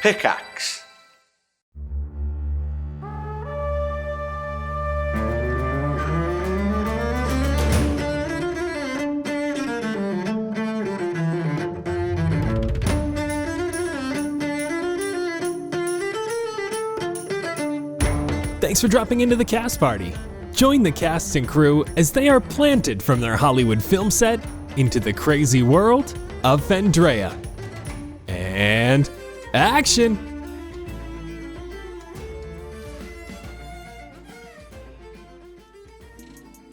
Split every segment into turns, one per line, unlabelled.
Pickaxe.
Thanks for dropping into the cast party. Join the cast and crew as they are planted from their Hollywood film set into the crazy world of Fendrea. And action!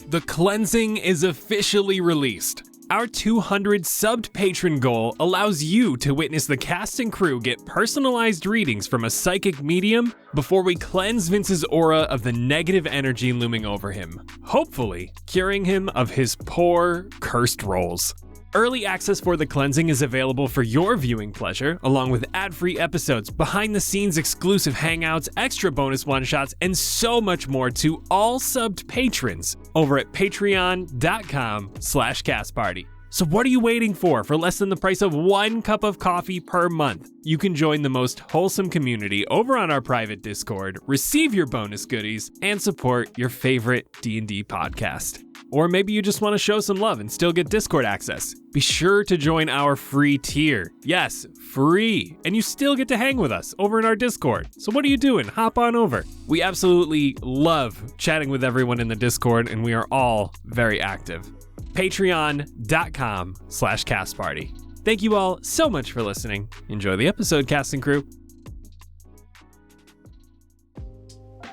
The cleansing is officially released. Our 200 subbed patron goal allows you to witness the cast and crew get personalized readings from a psychic medium before we cleanse Vince's aura of the negative energy looming over him, hopefully curing him of his poor, cursed roles. Early access for the cleansing is available for your viewing pleasure, along with ad-free episodes, behind-the-scenes exclusive hangouts, extra bonus one-shots, and so much more to all subbed patrons over at patreon.com/castparty. So what are you waiting for? For less than the price of 1 cup of coffee per month, you can join the most wholesome community over on our private Discord, receive your bonus goodies, and support your favorite D&D podcast. Or maybe you just want to show some love and still get Discord access. Be sure to join our free tier. Yes, free. And you still get to hang with us over in our Discord. So what are you doing? Hop on over. We absolutely love chatting with everyone in the Discord, and we are all very active. Patreon.com/castparty. Thank you all so much for listening. Enjoy the episode, cast and crew.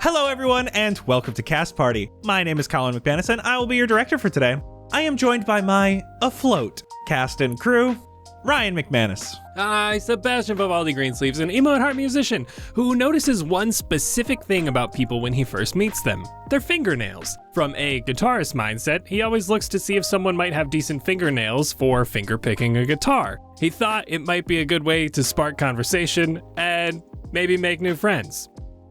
Hello, everyone, and welcome to Cast Party. My name is Colin McManus, and I will be your director for today. I am joined by my afloat cast and crew, Ryan McManus.
Hi, Sebastian Vivaldi Greensleeves, an emo at heart musician who notices one specific thing about people when he first meets them: their fingernails. From a guitarist mindset, he always looks to see if someone might have decent fingernails for fingerpicking a guitar. He thought it might be a good way to spark conversation and maybe make new friends.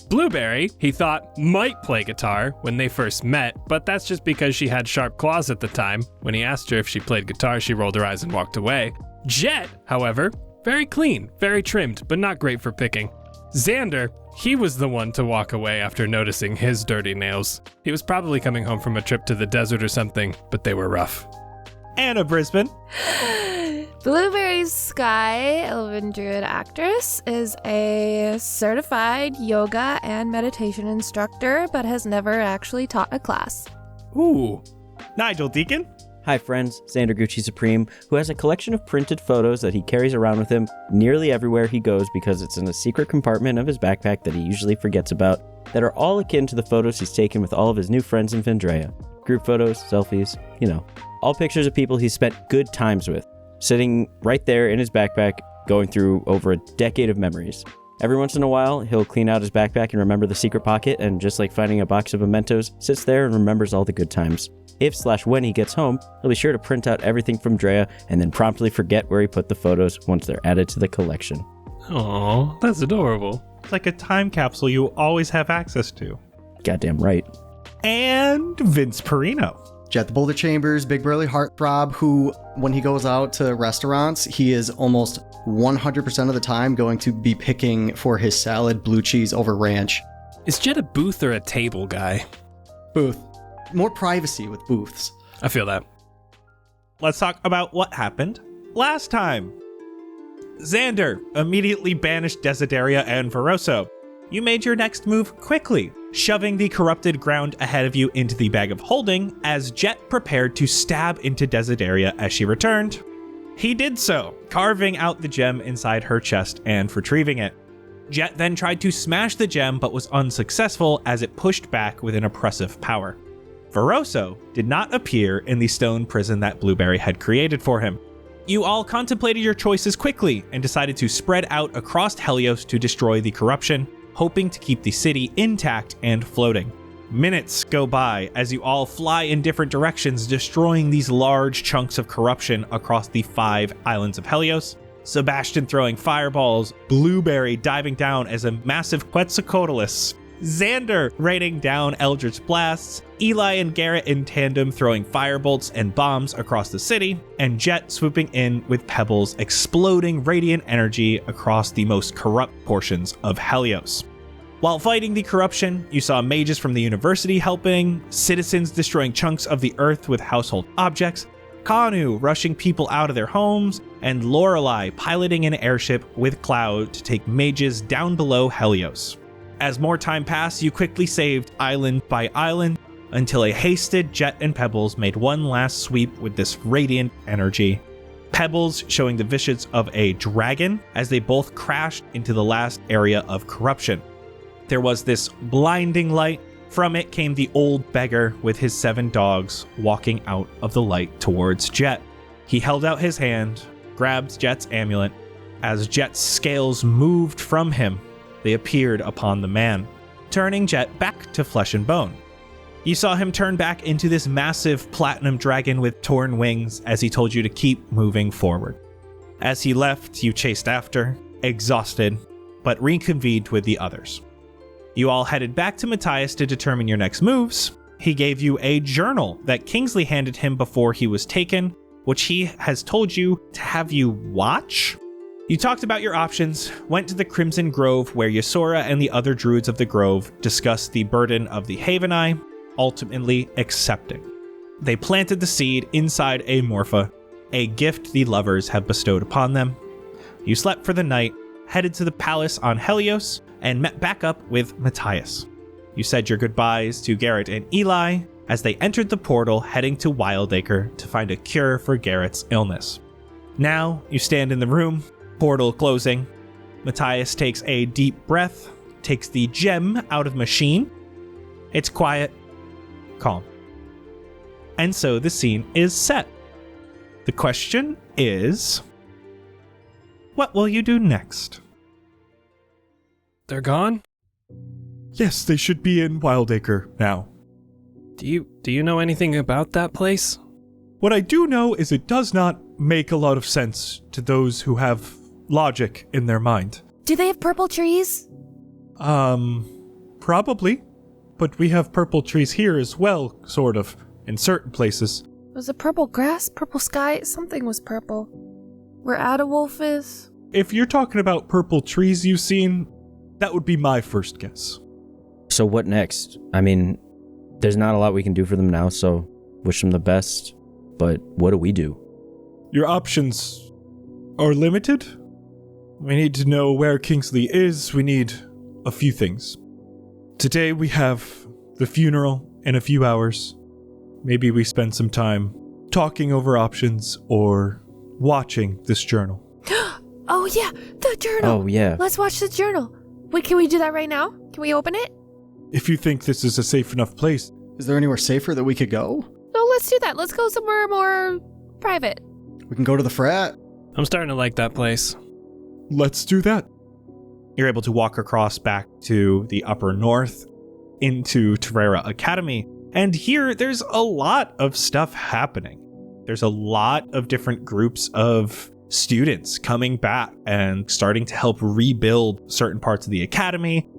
Blueberry, he thought, might play guitar when they first met, but that's just because she had sharp claws at the time. When he asked her if she played guitar, she rolled her eyes and walked away. Jett, however, very clean, very trimmed, but not great for picking. Xander, he was the one to walk away after noticing his dirty nails. He was probably coming home from a trip to the desert or something, but they were rough.
Anna Brisbane.
Blueberry Sky, Elven Druid actress, is a certified yoga and meditation instructor, but has never actually taught a class.
Ooh.
Nigel Deacon.
Hi friends, Xander Gucci Supreme, who has a collection of printed photos that he carries around with him nearly everywhere he goes because it's in a secret compartment of his backpack that he usually forgets about, that are all akin to the photos he's taken with all of his new friends in Fendrea. Group photos, selfies, all pictures of people he's spent good times with, sitting right there in his backpack, going through over a decade of memories. Every once in a while, he'll clean out his backpack and remember the secret pocket, and just like finding a box of mementos, sits there and remembers all the good times. If/when he gets home, he'll be sure to print out everything from Drea and then promptly forget where he put the photos once they're added to the collection.
Aw, that's adorable.
It's like a time capsule you always have access to.
Goddamn right.
And Vince Perino.
Jett the Boulder Chambers, big burly heartthrob, who, when he goes out to restaurants, he is almost 100% of the time going to be picking for his salad blue cheese over ranch.
Is Jett a booth or a table guy?
Booth. More privacy with booths.
I feel that.
Let's talk about what happened last time. Xander immediately banished Desideria and Veroso. You made your next move quickly, shoving the corrupted ground ahead of you into the bag of holding as Jett prepared to stab into Desideria as she returned. He did so, carving out the gem inside her chest and retrieving it. Jett then tried to smash the gem but was unsuccessful as it pushed back with an oppressive power. Veroso did not appear in the stone prison that Blueberry had created for him. You all contemplated your choices quickly and decided to spread out across Helios to destroy the corruption, hoping to keep the city intact and floating. Minutes go by as you all fly in different directions, destroying these large chunks of corruption across the 5 islands of Helios. Sebastian throwing fireballs, Blueberry diving down as a massive Quetzalcoatlus Xander raining down Eldritch Blasts, Eli and Garrett in tandem throwing firebolts and bombs across the city, and Jett swooping in with pebbles exploding radiant energy across the most corrupt portions of Helios. While fighting the corruption, you saw mages from the university helping, citizens destroying chunks of the earth with household objects, Kanu rushing people out of their homes, and Lorelei piloting an airship with Cloud to take mages down below Helios. As more time passed, you quickly saved island by island until a hasted Jett and Pebbles made one last sweep with this radiant energy. Pebbles showing the visions of a dragon as they both crashed into the last area of corruption. There was this blinding light. From it came the old beggar with his 7 dogs walking out of the light towards Jett. He held out his hand, grabbed Jett's amulet. As Jett's scales moved from him, they appeared upon the man, turning Jett back to flesh and bone. You saw him turn back into this massive platinum dragon with torn wings as he told you to keep moving forward. As he left, you chased after, exhausted, but reconvened with the others. You all headed back to Matthias to determine your next moves. He gave you a journal that Kingsley handed him before he was taken, which he has told you to have you watch. You talked about your options, went to the Crimson Grove where Ysora and the other druids of the Grove discussed the burden of the Havenai, ultimately accepting. They planted the seed inside a Morpha, a gift the lovers have bestowed upon them. You slept for the night, headed to the palace on Helios, and met back up with Matthias. You said your goodbyes to Garrett and Eli as they entered the portal heading to Wildacre to find a cure for Garrett's illness. Now, you stand in the room, portal closing. Matthias takes a deep breath, takes the gem out of machine. It's quiet, calm. And so the scene is set. The question is, what will you do next?
They're gone?
Yes, they should be in Wildacre now.
Do you know anything about that place?
What I do know is it does not make a lot of sense to those who have logic in their mind.
Do they have purple trees?
Probably. But we have purple trees here as well, sort of, in certain places.
Was it purple grass, purple sky? Something was purple. Where Adawolf is?
If you're talking about purple trees you've seen, that would be my first guess.
So what next? I mean, there's not a lot we can do for them now, so wish them the best. But what do we do?
Your options are limited. We need to know where Kingsley is. We need a few things. Today we have the funeral in a few hours. Maybe we spend some time talking over options or watching this journal.
Oh yeah, the journal.
Oh yeah.
Let's watch the journal. Wait, can we do that right now? Can we open it?
If you think this is a safe enough place.
Is there anywhere safer that we could go?
No, let's do that. Let's go somewhere more private.
We can go to the frat.
I'm starting to like that place.
Let's do that.
You're able to walk across back to the upper north into Terrera Academy. And here, there's a lot of stuff happening. There's a lot of different groups of students coming back and starting to help rebuild certain parts of the academy.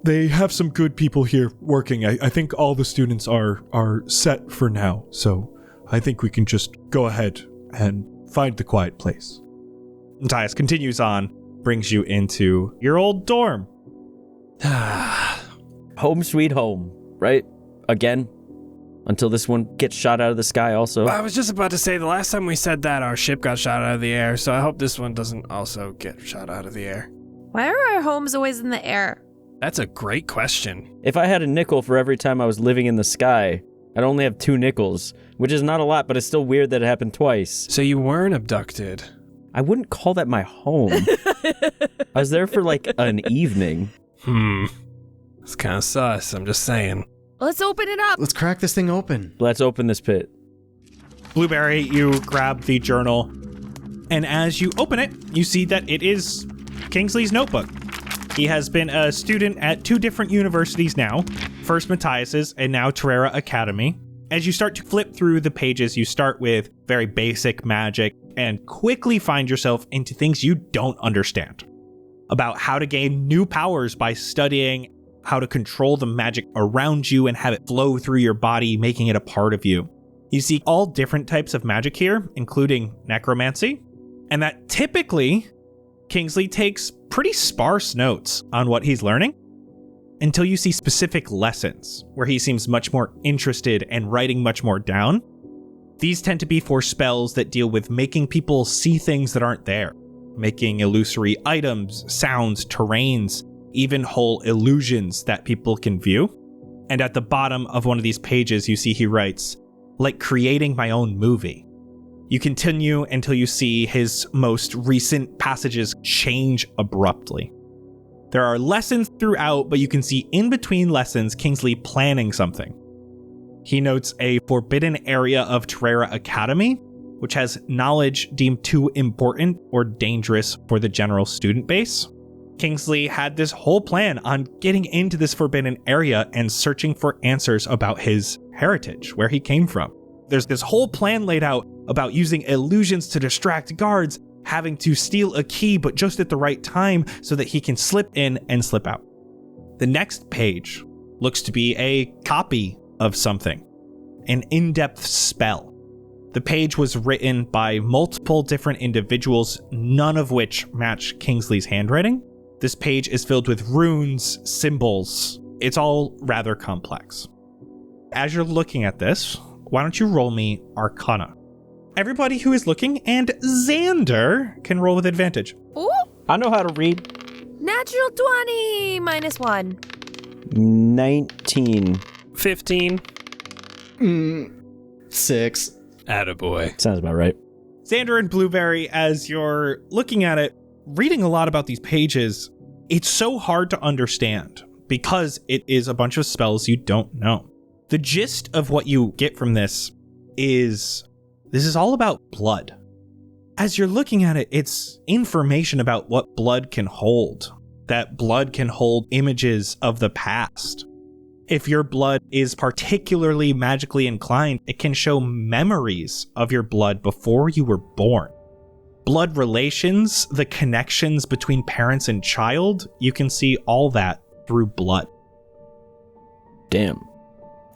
They have some good people here working. I think all the students are set for now. So I think we can just go ahead and find the quiet place.
Matthias continues on, brings you into your old dorm.
Home sweet home, right? Again? Until this one gets shot out of the sky also.
I was just about to say, the last time we said that, our ship got shot out of the air, so I hope this one doesn't also get shot out of the air.
Why are our homes always in the air?
That's a great question.
If I had a nickel for every time I was living in the sky, I'd only have 2 nickels, which is not a lot, but it's still weird that it happened twice.
So you weren't abducted?
I wouldn't call that my home. I was there for like an evening.
It's kind of sus, I'm just saying.
Let's open it up.
Let's crack this thing open.
Let's open this pit.
Blueberry, you grab the journal, and as you open it, you see that it is Kingsley's notebook. He has been a student at 2 different universities now, first Matthias's and now Terrera Academy. As you start to flip through the pages, you start with very basic magic and quickly find yourself into things you don't understand. About how to gain new powers by studying how to control the magic around you and have it flow through your body, making it a part of you. You see all different types of magic here, including necromancy, and that typically Kingsley takes pretty sparse notes on what he's learning until you see specific lessons where he seems much more interested and writing much more down. These tend to be for spells that deal with making people see things that aren't there, making illusory items, sounds, terrains, even whole illusions that people can view. And at the bottom of one of these pages, you see he writes, like creating my own movie. You continue until you see his most recent passages change abruptly. There are lessons throughout, but you can see in between lessons Kingsley planning something. He notes a forbidden area of Terrera Academy, which has knowledge deemed too important or dangerous for the general student base. Kingsley had this whole plan on getting into this forbidden area and searching for answers about his heritage, where he came from. There's this whole plan laid out about using illusions to distract guards, having to steal a key but just at the right time so that he can slip in and slip out. The next page looks to be a copy of something, an in-depth spell. The page was written by multiple different individuals, none of which match Kingsley's handwriting. This page is filled with runes, symbols. It's all rather complex. As you're looking at this, why don't you roll me Arcana? Everybody who is looking and Xander can roll with advantage.
Ooh,
I know how to read.
natural 20 -1.
19.
15.
6.
Attaboy.
Sounds about right.
Xander and Blueberry, as you're looking at it, reading a lot about these pages, it's so hard to understand because it is a bunch of spells you don't know. The gist of what you get from this is all about blood. As you're looking at it, it's information about what blood can hold, that blood can hold images of the past. If your blood is particularly magically inclined, it can show memories of your blood before you were born. Blood relations, the connections between parents and child, you can see all that through blood.
Damn.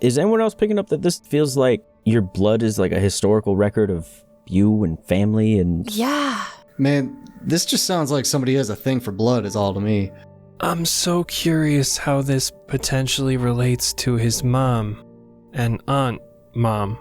Is anyone else picking up that this feels like your blood is like a historical record of you and family and...
Yeah.
Man, this just sounds like somebody has a thing for blood is all to me.
I'm so curious how this potentially relates to his mom and aunt mom.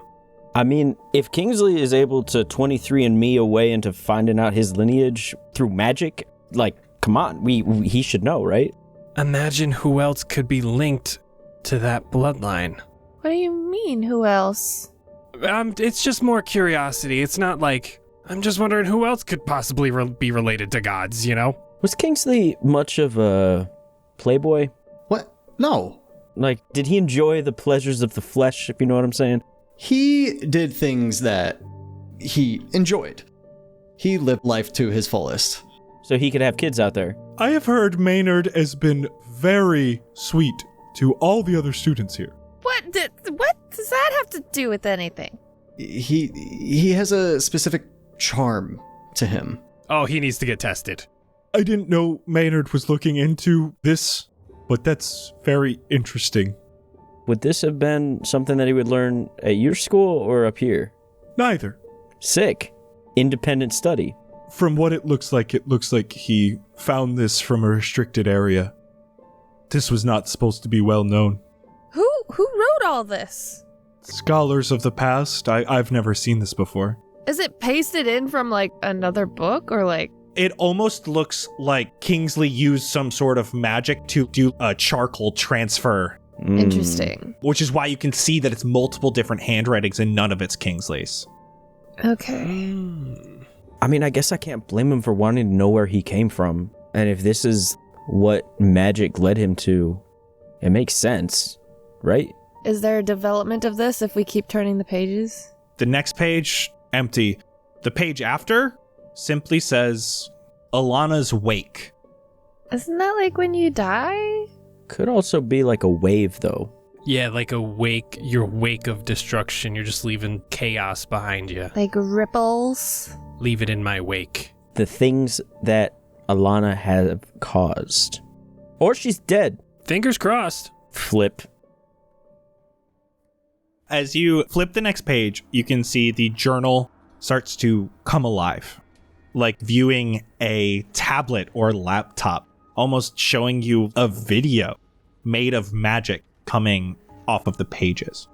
I mean, if Kingsley is able to 23andMe a way into finding out his lineage through magic, like, come on, he should know, right?
Imagine who else could be linked to that bloodline.
What do you mean, who else?
It's just more curiosity. It's not like, I'm just wondering who else could possibly be related to gods, you know?
Was Kingsley much of a playboy?
What? No.
Like, did he enjoy the pleasures of the flesh, if you know what I'm saying?
He did things that he enjoyed. He lived life to his fullest.
So he could have kids out there.
I have heard Maynard has been very sweet to all the other students here.
What does that have to do with anything?
He has a specific charm to him.
Oh, he needs to get tested.
I didn't know Maynard was looking into this, but that's very interesting.
Would this have been something that he would learn at your school or up here?
Neither.
Sick. Independent study.
From what it looks like he found this from a restricted area. This was not supposed to be well known.
Who wrote all this?
Scholars of the past, I've never seen this before.
Is it pasted in from like another book or like?
It almost looks like Kingsley used some sort of magic to do a charcoal transfer.
Interesting.
Which is why you can see that it's multiple different handwritings and none of it's Kingsley's.
Okay.
I mean, I guess I can't blame him for wanting to know where he came from. And if this is what magic led him to, it makes sense, right?
Is there a development of this if we keep turning the pages?
The next page, empty. The page after simply says, Alana's wake.
Isn't that like when you die?
Could also be like a wave, though.
Yeah, like your wake of destruction. You're just leaving chaos behind you.
Like ripples?
Leave it in my wake.
The things that Alana have caused. Or she's dead.
Fingers crossed.
Flip.
As you flip the next page, you can see the journal starts to come alive, like viewing a tablet or laptop, almost showing you a video made of magic coming off of the pages.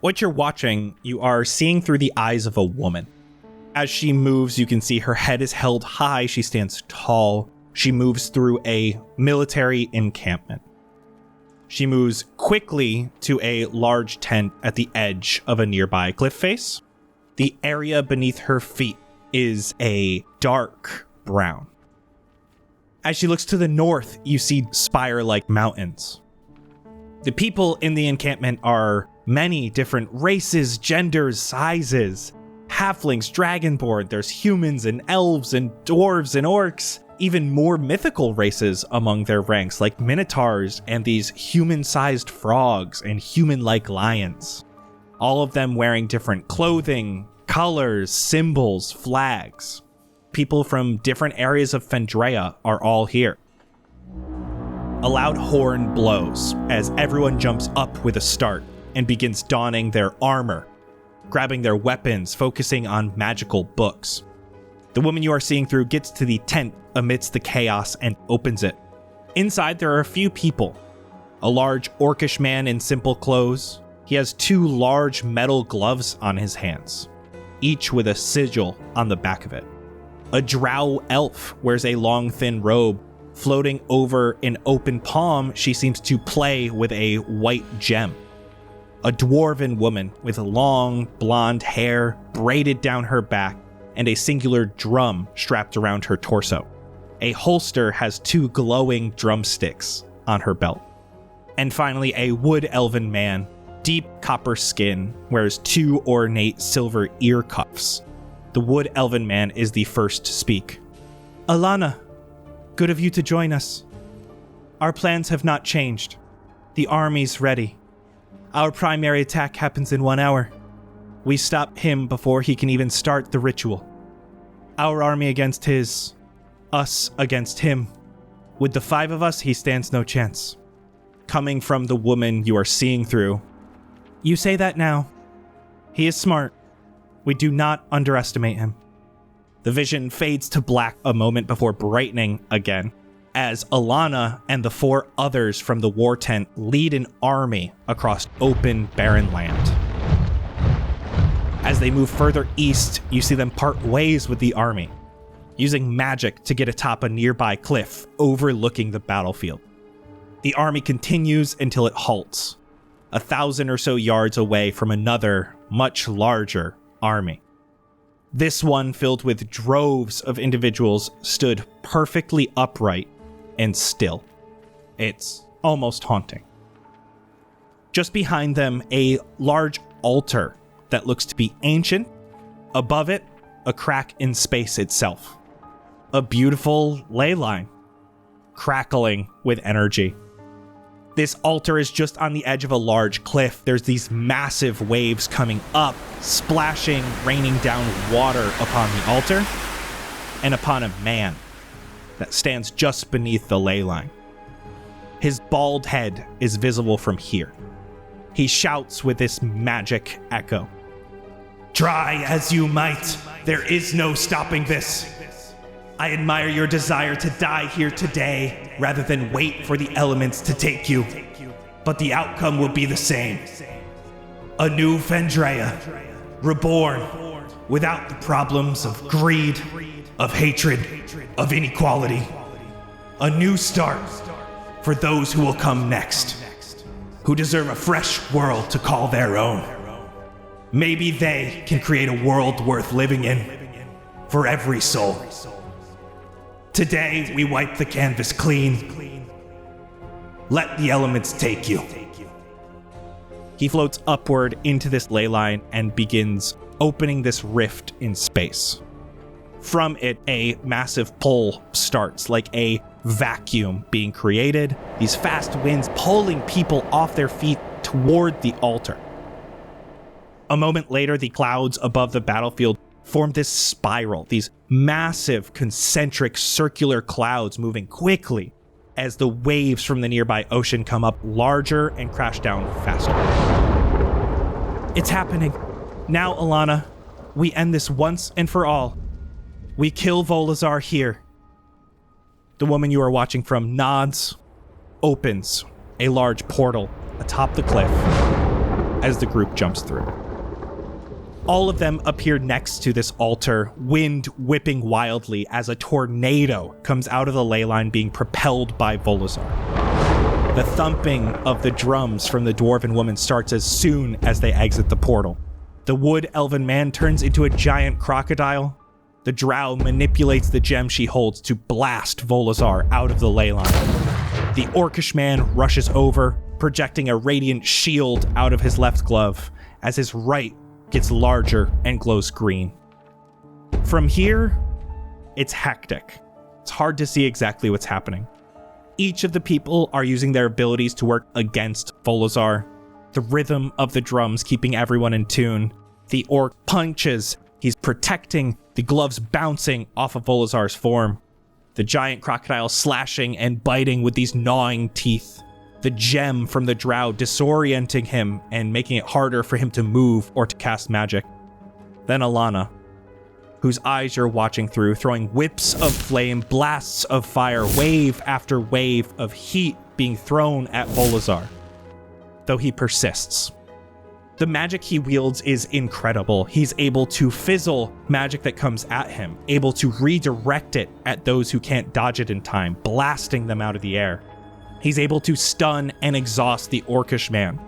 What you're watching, you are seeing through the eyes of a woman. As she moves, you can see her head is held high. She stands tall. She moves through a military encampment. She moves quickly to a large tent at the edge of a nearby cliff face. The area beneath her feet is a dark brown. As she looks to the north, you see spire-like mountains. The people in the encampment are many different races, genders, sizes. Halflings, dragonborn, there's humans and elves and dwarves and orcs. Even more mythical races among their ranks, like minotaurs and these human-sized frogs and human-like lions. All of them wearing different clothing, colors, symbols, flags. People from different areas of Fendrea are all here. A loud horn blows as everyone jumps up with a start and begins donning their armor, grabbing their weapons, focusing on magical books. The woman you are seeing through gets to the tent amidst the chaos and opens it. Inside, there are a few people. A large orcish man in simple clothes. He has 2 large metal gloves on his hands, each with a sigil on the back of it. A drow elf wears a long, thin robe. Floating over an open palm, she seems to play with a white gem. A dwarven woman with long, blonde hair braided down her back and a singular drum strapped around her torso. A holster has 2 glowing drumsticks on her belt. And finally, a wood elven man, deep copper skin, wears 2 ornate silver ear cuffs. The wood elven man is the first to speak. Alana, good of you to join us. Our plans have not changed. The army's ready. Our primary attack happens in 1 hour. We stop him before he can even start the ritual. Our army against his, us against him. With the 5 of us, he stands no chance. Coming from the woman you are seeing through. You say that now. He is smart. We do not underestimate him. The vision fades to black a moment before brightening again, as Alana and the 4 others from the war tent lead an army across open, barren land. As they move further east, you see them part ways with the army, using magic to get atop a nearby cliff overlooking the battlefield. The army continues until it halts, 1,000 or so yards away from another, much larger army. This one, filled with droves of individuals, stood perfectly upright and still. It's almost haunting. Just behind them, a large altar that looks to be ancient. Above it, a crack in space itself. A beautiful ley line, crackling with energy. This altar is just on the edge of a large cliff. There's these massive waves coming up, splashing, raining down water upon the altar and upon a man that stands just beneath the ley line. His bald head is visible from here. He shouts with this magic echo. Try as you might, there is no stopping this. I admire your desire to die here today rather than wait for the elements to take you. But the outcome will be the same. A new Fendrea, reborn, without the problems of greed, of hatred, of inequality. A new start for those who will come next, who deserve a fresh world to call their own. Maybe they can create a world worth living in for every soul. Today, we wipe the canvas clean. Let the elements take you. He floats upward into this ley line and begins opening this rift in space. From it, a massive pull starts, like a vacuum being created, these fast winds pulling people off their feet toward the altar. A moment later, the clouds above the battlefield form this spiral, these massive concentric circular clouds moving quickly, as the waves from the nearby ocean come up larger and crash down faster. It's happening. Now, Alana, we end this once and for all. We kill Volazar here. The woman you are watching from nods, opens a large portal atop the cliff as the group jumps through. All of them appear next to this altar, wind whipping wildly as a tornado comes out of the ley line being propelled by Volazar. The thumping of the drums from the dwarven woman starts as soon as they exit the portal. The wood elven man turns into a giant crocodile. The drow manipulates the gem she holds to blast Volazar out of the ley line. The orcish man rushes over, projecting a radiant shield out of his left glove as his right gets larger and glows green. From here, it's hectic. It's hard to see exactly what's happening. Each of the people are using their abilities to work against Volazar. The rhythm of the drums keeping everyone in tune. The orc punches. He's protecting, the gloves bouncing off of Volazar's form. The giant crocodile slashing and biting with these gnawing teeth. The gem from the drow disorienting him and making it harder for him to move or to cast magic. Then Alana, whose eyes you're watching through, throwing whips of flame, blasts of fire, wave after wave of heat being thrown at Volazar, though he persists. The magic he wields is incredible. He's able to fizzle magic that comes at him, able to redirect it at those who can't dodge it in time, blasting them out of the air. He's able to stun and exhaust the orcish man.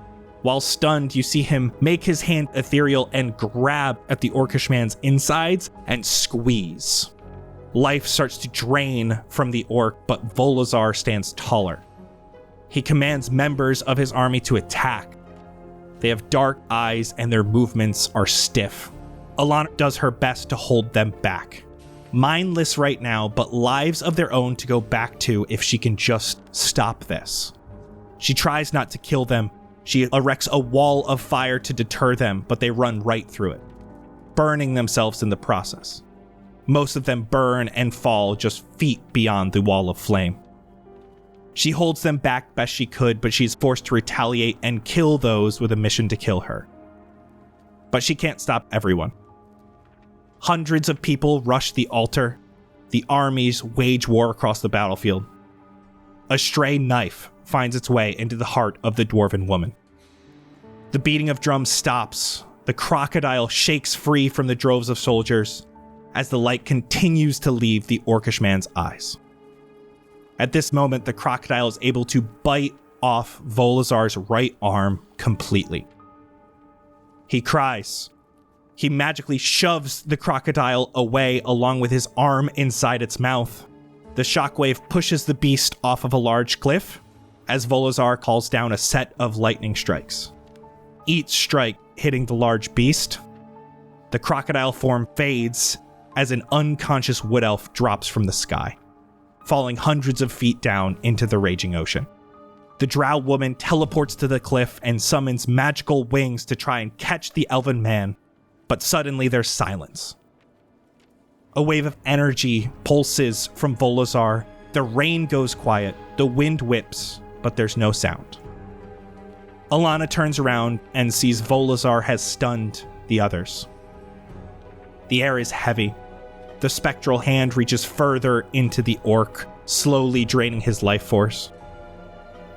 While stunned, you see him make his hand ethereal and grab at the orcish man's insides and squeeze. Life starts to drain from the orc, but Volazar stands taller. He commands members of his army to attack. They have dark eyes and their movements are stiff. Alana does her best to hold them back. Mindless right now, but lives of their own to go back to if she can just stop this. She tries not to kill them. She erects a wall of fire to deter them, but they run right through it, burning themselves in the process. Most of them burn and fall just feet beyond the wall of flame. She holds them back best she could, but she's forced to retaliate and kill those with a mission to kill her. But she can't stop everyone. Hundreds of people rush the altar. The armies wage war across the battlefield. A stray knife finds its way into the heart of the dwarven woman. The beating of drums stops. The crocodile shakes free from the droves of soldiers as the light continues to leave the orcish man's eyes. At this moment, the crocodile is able to bite off Volazar's right arm completely. He cries. He magically shoves the crocodile away along with his arm inside its mouth. The shockwave pushes the beast off of a large cliff as Volazar calls down a set of lightning strikes. Each strike hitting the large beast. The crocodile form fades as an unconscious wood elf drops from the sky, falling hundreds of feet down into the raging ocean. The drow woman teleports to the cliff and summons magical wings to try and catch the elven man, but suddenly there's silence. A wave of energy pulses from Volazar. The rain goes quiet, the wind whips, but there's no sound. Alana turns around and sees Volazar has stunned the others. The air is heavy. The spectral hand reaches further into the orc, slowly draining his life force.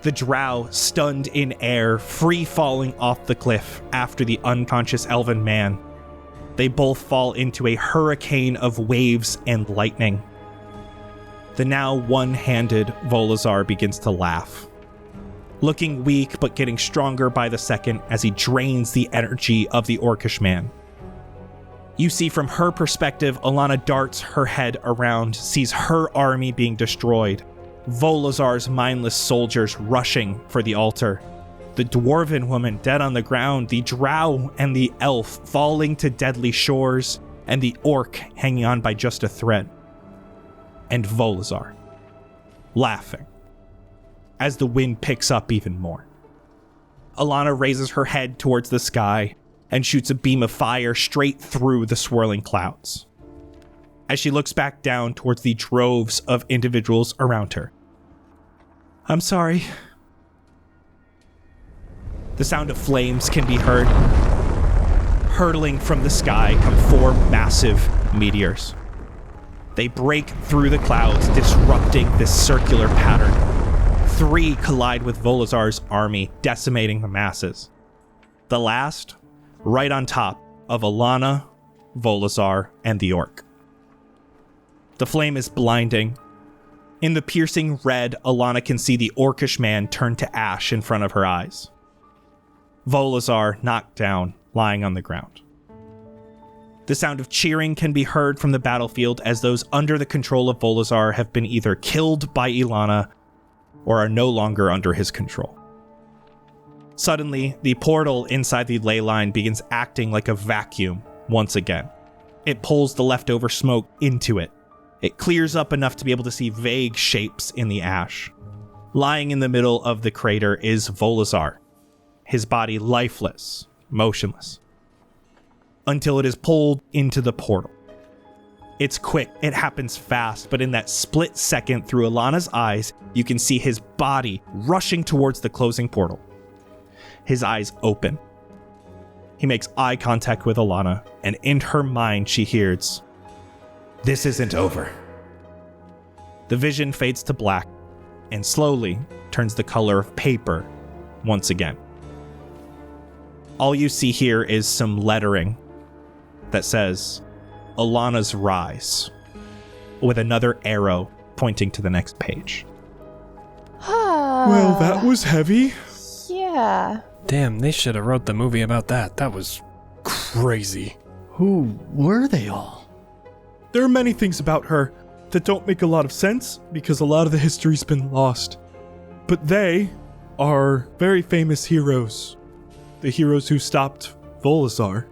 The drow, stunned in air, free falling off the cliff after the unconscious elven man. They both fall into a hurricane of waves and lightning. The now one-handed Volazar begins to laugh, looking weak but getting stronger by the second as he drains the energy of the orcish man. You see from her perspective, Alana darts her head around, sees her army being destroyed, Volazar's mindless soldiers rushing for the altar, the dwarven woman dead on the ground, the drow and the elf falling to deadly shores, and the orc hanging on by just a thread. And Volazar, laughing, as the wind picks up even more. Alana raises her head towards the sky and shoots a beam of fire straight through the swirling clouds. As she looks back down towards the droves of individuals around her, I'm sorry. The sound of flames can be heard. Hurtling from the sky come 4 massive meteors. They break through the clouds, disrupting this circular pattern. 3 collide with Volazar's army, decimating the masses. The last, right on top of Alana, Volazar, and the orc. The flame is blinding. In the piercing red, Alana can see the orcish man turn to ash in front of her eyes. Volazar knocked down, lying on the ground. The sound of cheering can be heard from the battlefield as those under the control of Volazar have been either killed by Ilana or are no longer under his control. Suddenly, the portal inside the ley line begins acting like a vacuum once again. It pulls the leftover smoke into it. It clears up enough to be able to see vague shapes in the ash. Lying in the middle of the crater is Volazar, his body lifeless, motionless, until it is pulled into the portal. It's quick, it happens fast, but in that split second through Alana's eyes, you can see his body rushing towards the closing portal. His eyes open. He makes eye contact with Alana, and in her mind she hears, "This isn't over." The vision fades to black, and slowly turns the color of paper once again. All you see here is some lettering that says, Alana's Rise, with another arrow pointing to the next page.
Well, that was heavy.
Yeah.
Damn, they should have wrote the movie about that. That was crazy.
Who were they all?
There are many things about her that don't make a lot of sense because a lot of the history's been lost. But they are very famous heroes. The heroes who stopped Volazar.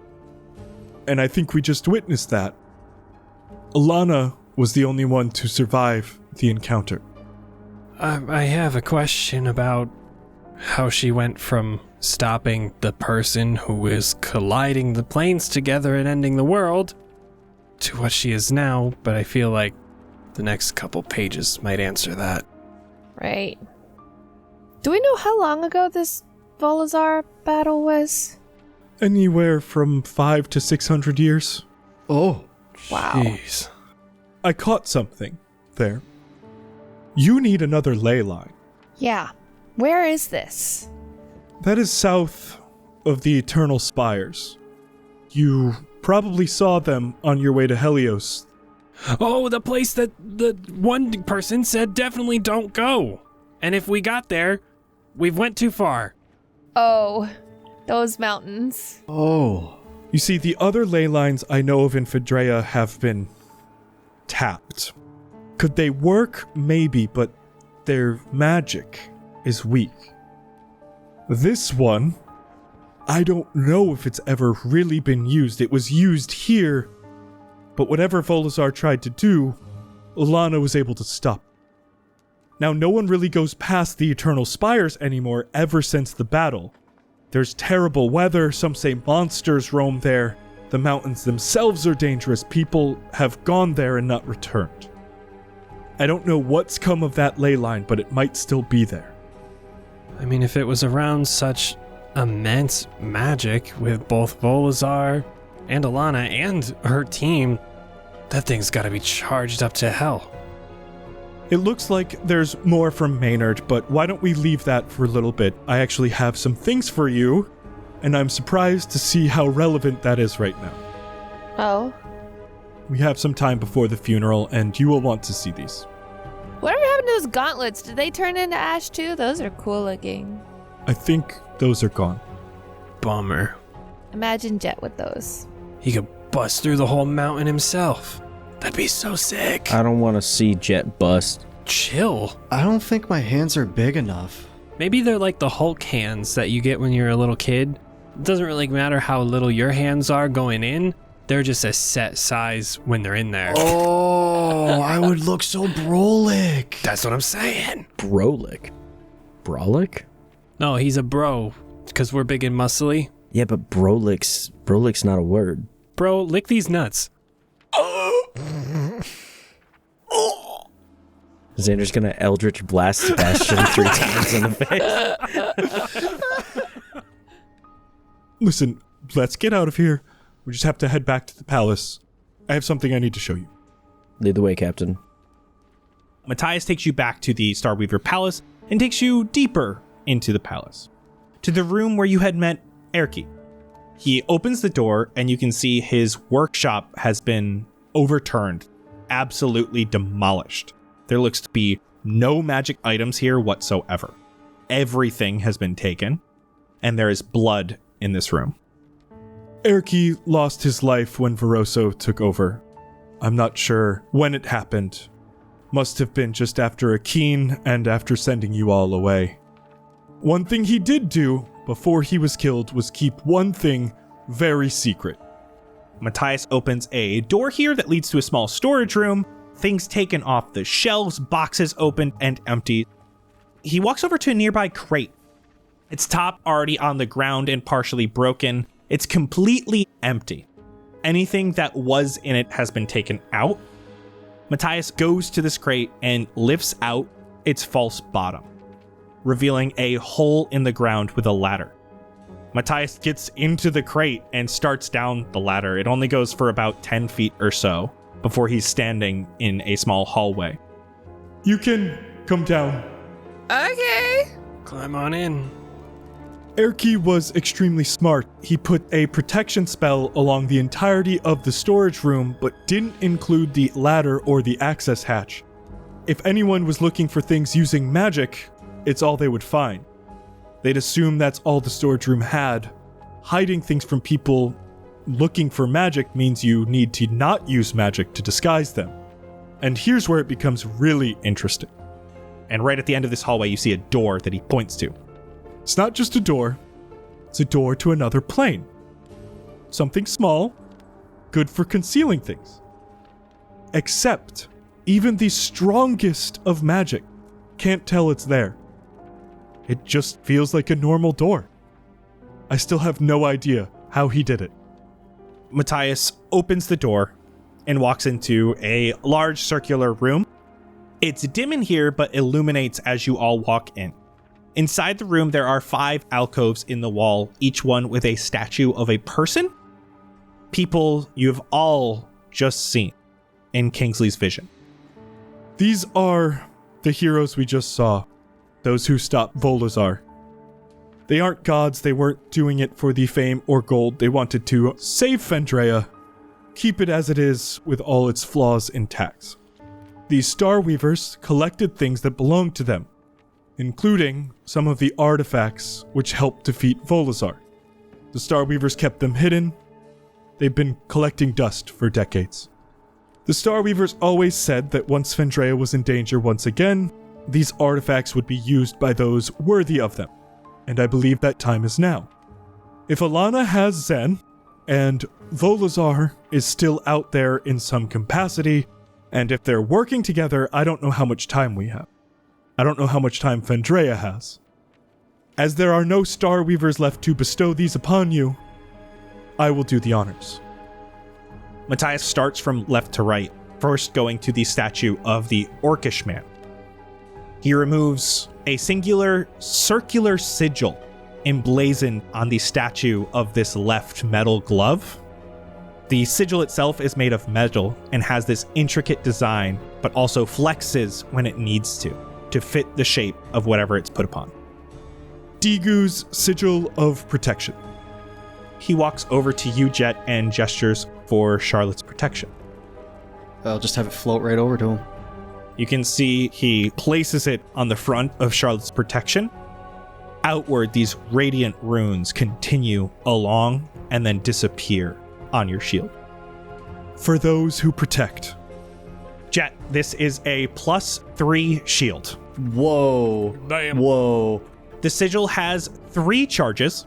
And I think we just witnessed that. Alana was the only one to survive the encounter.
I have a question about how she went from stopping the person who is colliding the planes together and ending the world to what she is now, but I feel like the next couple pages might answer that.
Right. Do we know how long ago this Volazar battle was?
Anywhere from 500 to 600 years.
Oh.
Wow.
Jeez.
I caught something there. You need another ley line.
Yeah. Where is this?
That is south of the Eternal Spires. You probably saw them on your way to Helios.
Oh, the place that the one person said definitely don't go. And if we got there, we've went too far.
Oh, those mountains.
Oh.
You see, the other ley lines I know of in Phaedrea have been tapped. Could they work? Maybe, but their magic is weak. This one, I don't know if it's ever really been used. It was used here, but whatever Volazar tried to do, Alana was able to stop. Now, no one really goes past the Eternal Spires anymore ever since the battle. There's terrible weather, some say monsters roam there. The mountains themselves are dangerous. People have gone there and not returned. I don't know what's come of that ley line, but it might still be there.
I mean, if it was around such immense magic with both Volazar and Alana and her team, that thing's gotta be charged up to hell.
It looks like there's more from Maynard, but why don't we leave that for a little bit? I actually have some things for you, and I'm surprised to see how relevant that is right now.
Oh.
We have some time before the funeral, and you will want to see these.
Whatever happened to those gauntlets? Did they turn into ash too? Those are cool looking.
I think those are gone.
Bummer.
Imagine Jett with those.
He could bust through the whole mountain himself. That'd be so sick.
I don't want to see Jett bust.
Chill.
I don't think my hands are big enough.
Maybe they're like the Hulk hands that you get when you're a little kid. It doesn't really matter how little your hands are going in. They're just a set size when they're in there.
Oh, I would look so brolic.
That's what I'm saying.
Brolic? Brolic?
No, he's a bro, because we're big and muscly.
Yeah, but Brolic's not a word.
Bro, lick these nuts.
Xander's gonna Eldritch Blast Sebastian 3 times in the face.
Listen, let's get out of here. We just have to head back to the palace. I have something I need to show you.
Lead the way, Captain.
Matthias takes you back to the Starweaver Palace and takes you deeper into the palace, to the room where you had met Erky. He opens the door and you can see his workshop has been overturned, absolutely demolished. There looks to be no magic items here whatsoever. Everything has been taken, and there is blood in this room.
Erky lost his life when Veroso took over. I'm not sure when it happened. Must have been just after Akeen and after sending you all away. One thing he did do before he was killed was keep one thing very secret.
Matthias opens a door here that leads to a small storage room. Things taken off the shelves, boxes opened and empty. He walks over to a nearby crate. Its top already on the ground and partially broken. It's completely empty. Anything that was in it has been taken out. Matthias goes to this crate and lifts out its false bottom, revealing a hole in the ground with a ladder. Matthias gets into the crate and starts down the ladder. It only goes for about 10 feet or so before he's standing in a small hallway.
You can come down.
Okay.
Climb on in.
Erky was extremely smart. He put a protection spell along the entirety of the storage room, but didn't include the ladder or the access hatch. If anyone was looking for things using magic, it's all they would find. They'd assume that's all the storage room had. Hiding things from people looking for magic means you need to not use magic to disguise them. And here's where it becomes really interesting.
And right at the end of this hallway, you see a door that he points to.
It's not just a door, it's a door to another plane. Something small, good for concealing things. Except, even the strongest of magic can't tell it's there. It just feels like a normal door. I still have no idea how he did it.
Matthias opens the door and walks into a large circular room. It's dim in here, but illuminates as you all walk in. Inside the room, there are 5 alcoves in the wall, each one with a statue of a person. People you've all just seen in Kingsley's vision.
These are the heroes we just saw. Those who stopped Volazar. They aren't gods, they weren't doing it for the fame or gold. They wanted to save Fendrea, keep it as it is with all its flaws intact. These Starweavers collected things that belonged to them, including some of the artifacts which helped defeat Volazar. The Starweavers kept them hidden. They've been collecting dust for decades. The Starweavers always said that once Fendrea was in danger once again, these artifacts would be used by those worthy of them, and I believe that time is now. If Alana has Zen, and Volazar is still out there in some capacity, and if they're working together, I don't know how much time we have. I don't know how much time Fendrea has. As there are no Starweavers left to bestow these upon you, I will do the honors.
Matthias starts from left to right, first going to the statue of the Orcish man. He removes a singular circular sigil emblazoned on the statue of this left metal glove. The sigil itself is made of metal and has this intricate design, but also flexes when it needs to fit the shape of whatever it's put upon.
Digu's sigil of protection.
He walks over to you, Jett, and gestures for Charlotte's protection.
I'll just have it float right over to him.
You can see he places it on the front of Charlotte's protection. Outward, these radiant runes continue along and then disappear on your shield.
For those who protect.
Jett, this is a +3 shield.
Whoa.
Damn.
Whoa.
The sigil has 3 charges.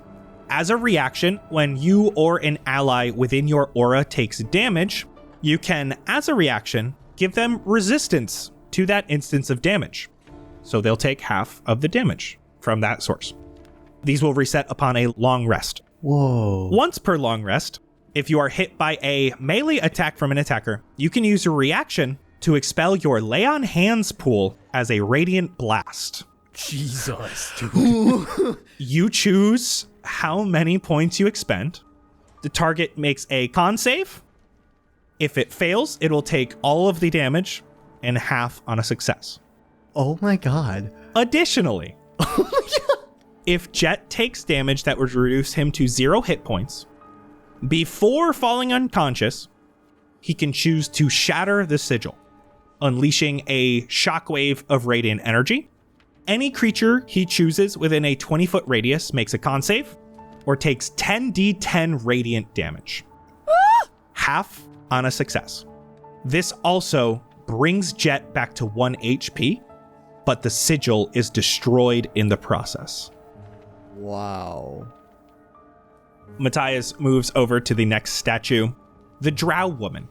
As a reaction, when you or an ally within your aura takes damage, you can, as a reaction, give them resistance to that instance of damage. So they'll take half of the damage from that source. These will reset upon a long rest.
Whoa.
Once per long rest, if you are hit by a melee attack from an attacker, you can use your reaction to expel your lay on hands pool as a radiant blast.
Jesus, dude.
You choose how many points you expend. The target makes a con save. If it fails, it will take all of the damage and half on a success.
Oh my god.
Additionally, if Jett takes damage that would reduce him to 0 hit points, before falling unconscious, he can choose to shatter the sigil, unleashing a shockwave of radiant energy. Any creature he chooses within a 20-foot radius makes a con save or takes 10d10 radiant damage. Half on a success. This also brings Jett back to 1 HP, but the sigil is destroyed in the process.
Wow.
Matthias moves over to the next statue, the Drow Woman.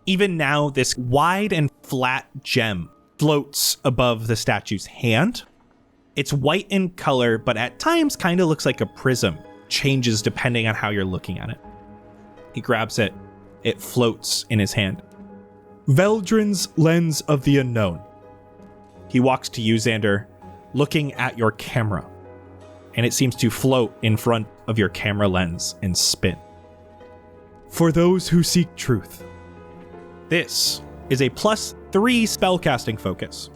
Even now, this wide and flat gem floats above the statue's hand. It's white in color, but at times kind of looks like a prism. Changes depending on how you're looking at it. He grabs it. It floats in his hand.
Veldrin's Lens of the Unknown.
He walks to you, Xander, looking at your camera, and it seems to float in front of your camera lens and spin.
For those who seek truth.
This is a +3 spellcasting focus.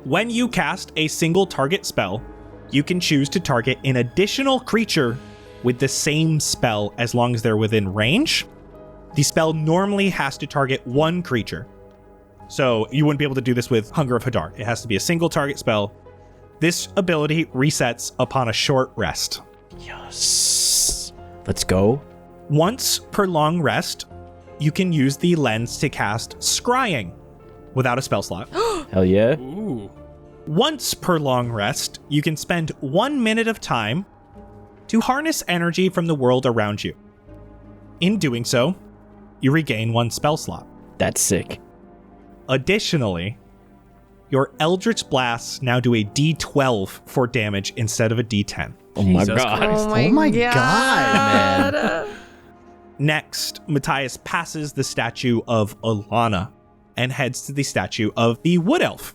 When you cast a single target spell, you can choose to target an additional creature with the same spell as long as they're within range. The spell normally has to target one creature. So you wouldn't be able to do this with Hunger of Hadar. It has to be a single target spell. This ability resets upon a short rest.
Yes. Let's go.
Once per long rest, you can use the lens to cast Scrying without a spell slot.
Hell yeah.
Ooh.
Once per long rest, you can spend 1 minute of time to harness energy from the world around you. In doing so, you regain 1 spell slot.
That's sick.
Additionally, your Eldritch Blasts now do a D12 for damage instead of a D10.
Oh my
Jesus
god.
Christ.
Oh my god, man.
Next, Matthias passes the statue of Alana and heads to the statue of the Wood Elf.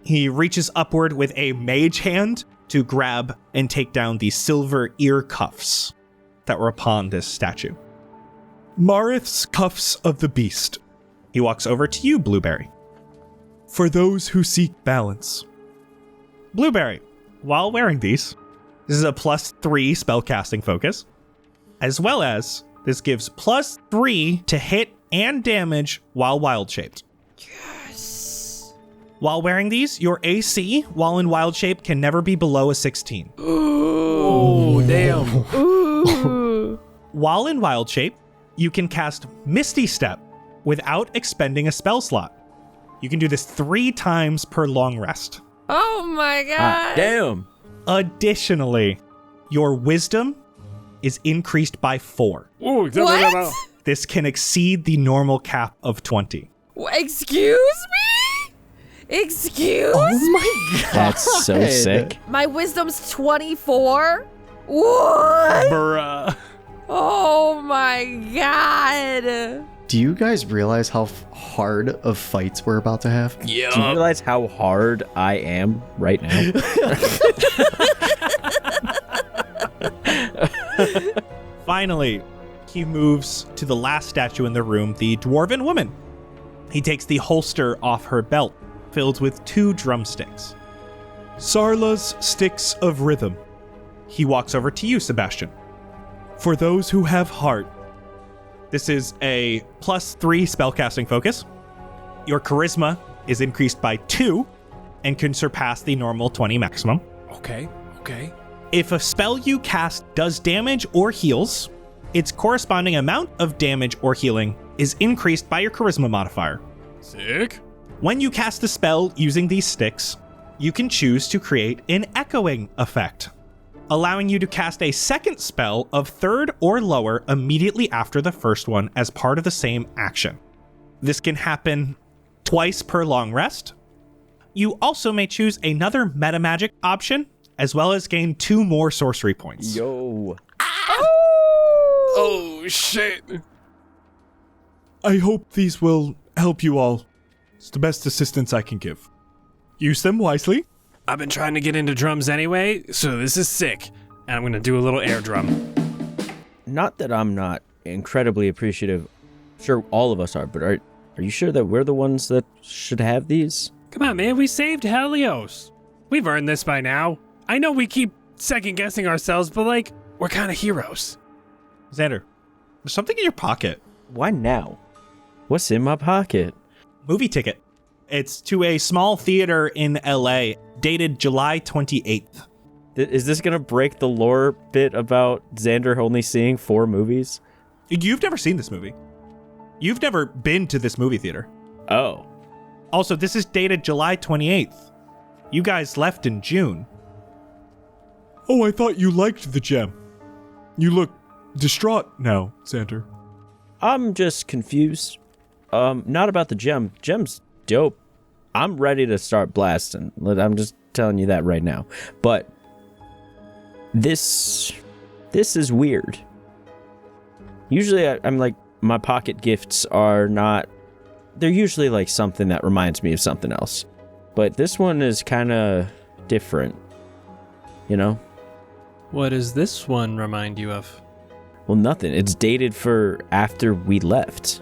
He reaches upward with a mage hand to grab and take down the silver ear cuffs that were upon this statue.
Marith's Cuffs of the Beast.
He walks over to you, Blueberry.
For those who seek balance.
Blueberry, while wearing these, this is a +3 spellcasting focus, as well as this gives +3 to hit and damage while wild-shaped.
Yes.
While wearing these, your AC while in wild shape can never be below a 16.
Oh, damn.
Ooh.
While in wild shape, you can cast Misty Step without expending a spell slot. You can do this 3 times per long rest.
Oh my god.
Damn.
Additionally, your wisdom is increased by 4.
Ooh,
What?
This can exceed the normal cap of 20.
Excuse me? Excuse
Oh my god.
That's so sick.
My wisdom's 24? What?
Bruh.
Oh my god.
Do you guys realize how hard of fights we're about to have?
Do you realize how hard I am right now?
Finally, he moves to the last statue in the room, the Dwarven Woman. He takes the holster off her belt, filled with 2 drumsticks.
Sarla's Sticks of Rhythm.
He walks over to you, Sebastian.
For those who have heart.
This is a +3 spellcasting focus. Your charisma is increased by 2 and can surpass the normal 20 maximum.
Okay.
If a spell you cast does damage or heals, its corresponding amount of damage or healing is increased by your charisma modifier.
Sick.
When you cast a spell using these sticks, you can choose to create an echoing effect, allowing you to cast a second spell of 3rd or lower immediately after the first one as part of the same action. This can happen twice per long rest. You also may choose another metamagic option, as well as gain 2 more sorcery points.
Yo.
Oh, shit.
I hope these will help you all. It's the best assistance I can give. Use them wisely.
I've been trying to get into drums anyway, so this is sick. And I'm going to do a little air drum.
Not that I'm not incredibly appreciative. Sure, all of us are, but are you sure that we're the ones that should have these?
Come on, man. We saved Helios. We've earned this by now. I know we keep second-guessing ourselves, but, like, we're kind of heroes.
Xander, there's something in your pocket.
Why now? What's in my pocket?
Movie ticket. It's to a small theater in LA, dated July 28th.
Is this going to break the lore bit about Xander only seeing 4 movies?
You've never seen this movie. You've never been to this movie theater.
Oh.
Also, this is dated July 28th. You guys left in June.
Oh, I thought you liked the gem. You look distraught now, Xander.
I'm just confused. Not about the gem. Gem's dope. I'm ready to start blasting. I'm just telling you that right now. But this is weird. Usually I'm like, my pocket gifts are not, they're usually like something that reminds me of something else. But this one is kind of different, you know?
What does this one remind you of?
Well, nothing. It's dated for after we left.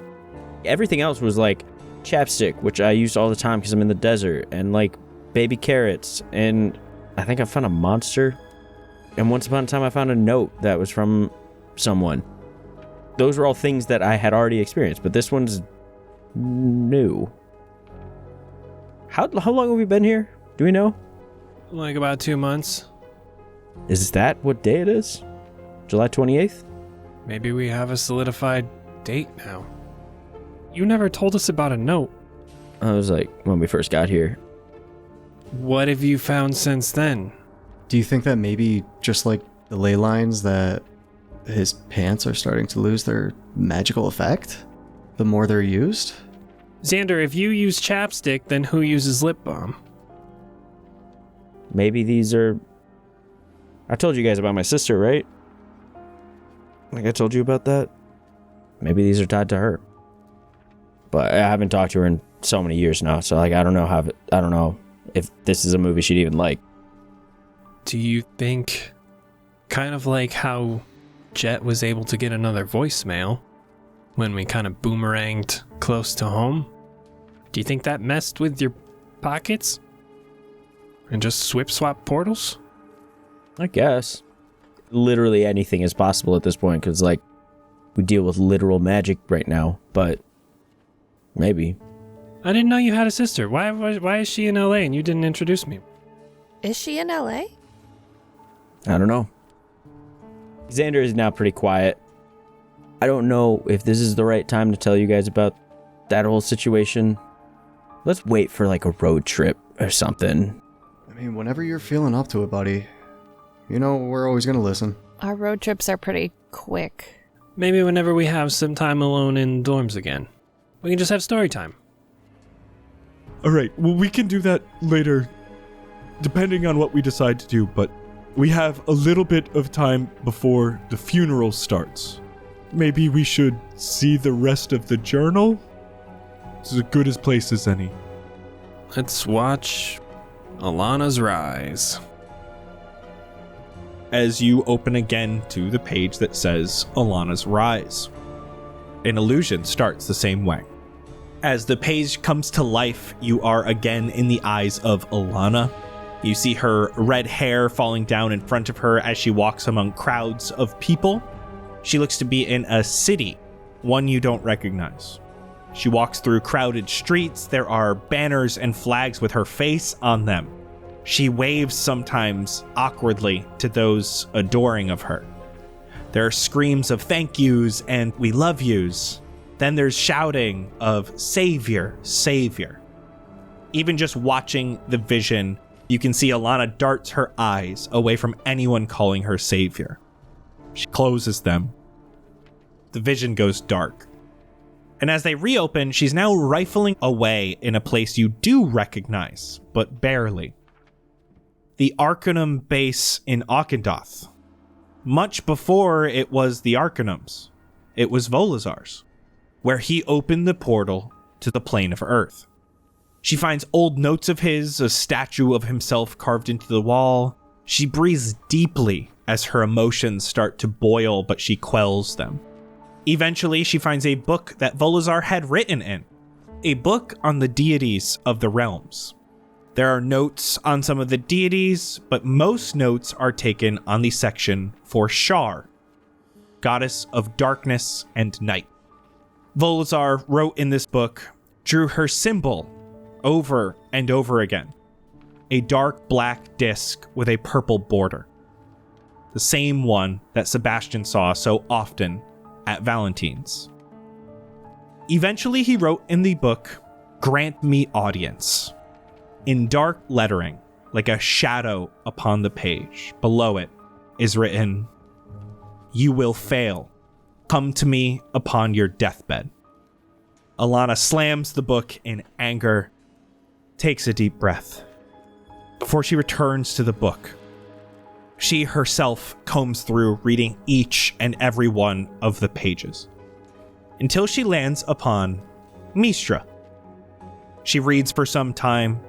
Everything else was like chapstick, which I used all the time because I'm in the desert, and like baby carrots, and I think I found a monster. And once upon a time I found a note that was from someone. Those were all things that I had already experienced, but this one's new. How long have we been here? Do we know?
Like about 2 months.
Is that what day it is? July 28th?
Maybe we have a solidified date now. You never told us about a note.
I was like, when we first got here.
What have you found since then?
Do you think that maybe just like the ley lines that his pants are starting to lose their magical effect the more they're used?
Xander, if you use chapstick, then who uses lip balm?
Maybe these are... I told you guys about my sister, right? Like I told you about that? Maybe these are tied to her. But I haven't talked to her in so many years now, so like I don't know if this is a movie she'd even like.
Do you think, kind of like how Jett was able to get another voicemail when we kind of boomeranged close to home? Do you think that messed with your pockets? And just swap portals?
I guess. Literally anything is possible at this point, because like we deal with literal magic right now, but maybe.
I didn't know you had a sister. Why is she in LA and you didn't introduce me?
Is she in LA?
I don't know. Xander is now pretty quiet. I don't know if this is the right time to tell you guys about that whole situation. Let's wait for like a road trip or something.
I mean, whenever you're feeling up to it, buddy, you know we're always going to listen.
Our road trips are pretty quick.
Maybe whenever we have some time alone in dorms again. We can just have story time.
All right, well, we can do that later, depending on what we decide to do, but we have a little bit of time before the funeral starts. Maybe we should see the rest of the journal? It's as good a place as any.
Let's watch Alana's Rise.
As you open again to the page that says Alana's Rise, an illusion starts the same way. As the page comes to life, you are again in the eyes of Alana. You see her red hair falling down in front of her as she walks among crowds of people. She looks to be in a city, one you don't recognize. She walks through crowded streets. There are banners and flags with her face on them. She waves sometimes awkwardly to those adoring of her. There are screams of thank yous and we love yous. Then there's shouting of Savior, Savior. Even just watching the vision, you can see Alana darts her eyes away from anyone calling her Savior. She closes them. The vision goes dark. And as they reopen, she's now rifling away in a place you do recognize, but barely. The Arcanum base in Auchendoth. Much before it was the Arcanums, it was Volazar's, where he opened the portal to the plane of Earth. She finds old notes of his, a statue of himself carved into the wall. She breathes deeply as her emotions start to boil, but she quells them. Eventually, she finds a book that Volazar had written in, a book on the deities of the realms. There are notes on some of the deities, but most notes are taken on the section for Shar, goddess of darkness and night. Volazar wrote in this book, drew her symbol over and over again, a dark black disc with a purple border, the same one that Sebastian saw so often at Valentine's. Eventually, he wrote in the book, "Grant me audience," in dark lettering, like a shadow upon the page. Below it is written, "You will fail. Come to me upon your deathbed." Alana slams the book in anger, takes a deep breath. Before she returns to the book, she herself combs through reading each and every one of the pages, until she lands upon Mistra. She reads for some time.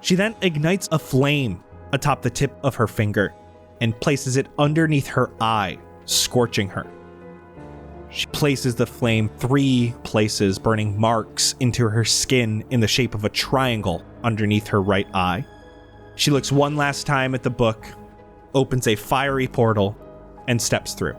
She then ignites a flame atop the tip of her finger and places it underneath her eye, scorching her. She places the flame 3 places, burning marks into her skin in the shape of a triangle underneath her right eye. She looks one last time at the book, opens a fiery portal, and steps through.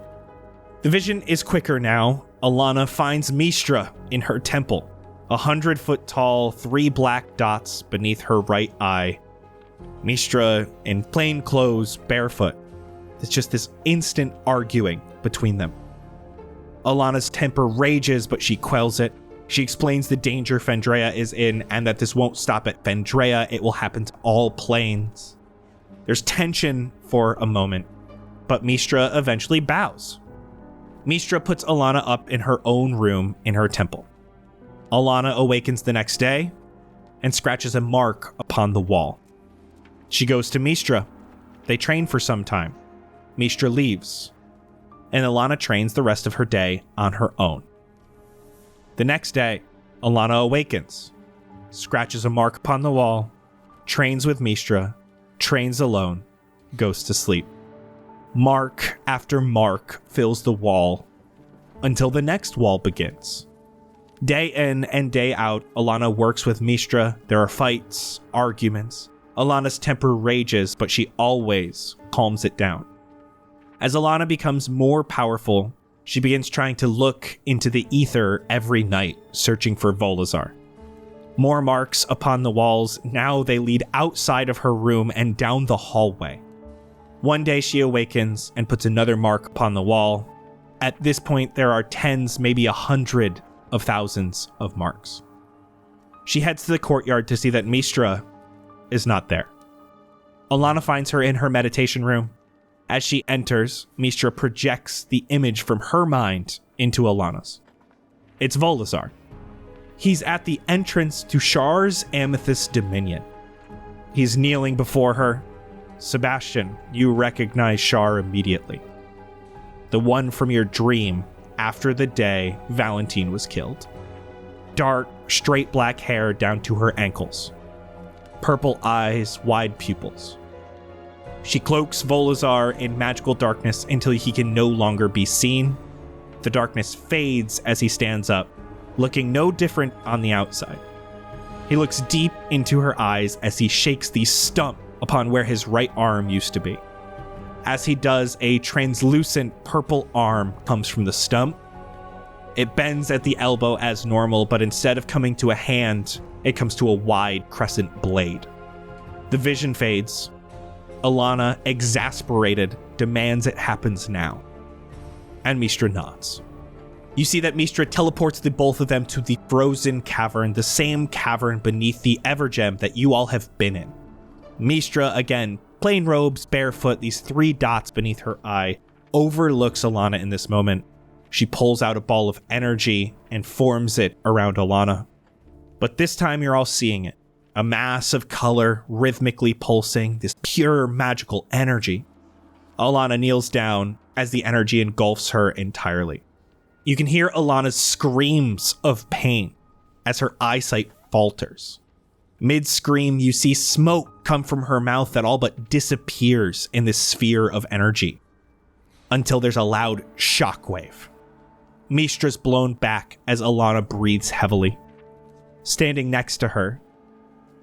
The vision is quicker now. Alana finds Mistra in her temple, 100-foot tall, 3 black dots beneath her right eye. Mistra in plain clothes, barefoot. It's just this instant arguing between them. Alana's temper rages, but she quells it. She explains the danger Fendrea is in and that this won't stop at Fendrea, it will happen to all planes. There's tension for a moment, but Mistra eventually bows. Mistra puts Alana up in her own room in her temple. Alana awakens the next day and scratches a mark upon the wall. She goes to Mistra. They train for some time. Mistra leaves, and Alana trains the rest of her day on her own. The next day, Alana awakens, scratches a mark upon the wall, trains with Mistra, trains alone, goes to sleep. Mark after mark fills the wall until the next wall begins. Day in and day out, Alana works with Mistra. There are fights, arguments. Alana's temper rages, but she always calms it down. As Alana becomes more powerful, she begins trying to look into the ether every night, searching for Volazar. More marks upon the walls. Now they lead outside of her room and down the hallway. One day she awakens and puts another mark upon the wall. At this point, there are tens, maybe 100 of thousands of marks. She heads to the courtyard to see that Mistra is not there. Alana finds her in her meditation room. As she enters, Mistra projects the image from her mind into Alana's. It's Volazar. He's at the entrance to Shar's Amethyst Dominion. He's kneeling before her. Sebastian, you recognize Shar immediately. The one from your dream after the day Valentine was killed. Dark, straight black hair down to her ankles. Purple eyes, wide pupils. She cloaks Volazar in magical darkness until he can no longer be seen. The darkness fades as he stands up, looking no different on the outside. He looks deep into her eyes as he shakes the stump upon where his right arm used to be. As he does, a translucent purple arm comes from the stump. It bends at the elbow as normal, but instead of coming to a hand, it comes to a wide crescent blade. The vision fades. Alana, exasperated, demands it happens now. And Mistra nods. You see that Mistra teleports the both of them to the frozen cavern, the same cavern beneath the Evergem that you all have been in. Mistra, again, plain robes, barefoot, these 3 dots beneath her eye, overlooks Alana in this moment. She pulls out a ball of energy and forms it around Alana. But this time you're all seeing it. A mass of color rhythmically pulsing, this pure magical energy. Alana kneels down as the energy engulfs her entirely. You can hear Alana's screams of pain as her eyesight falters. Mid-scream, you see smoke come from her mouth that all but disappears in this sphere of energy until there's a loud shockwave. Mistra's blown back as Alana breathes heavily. Standing next to her,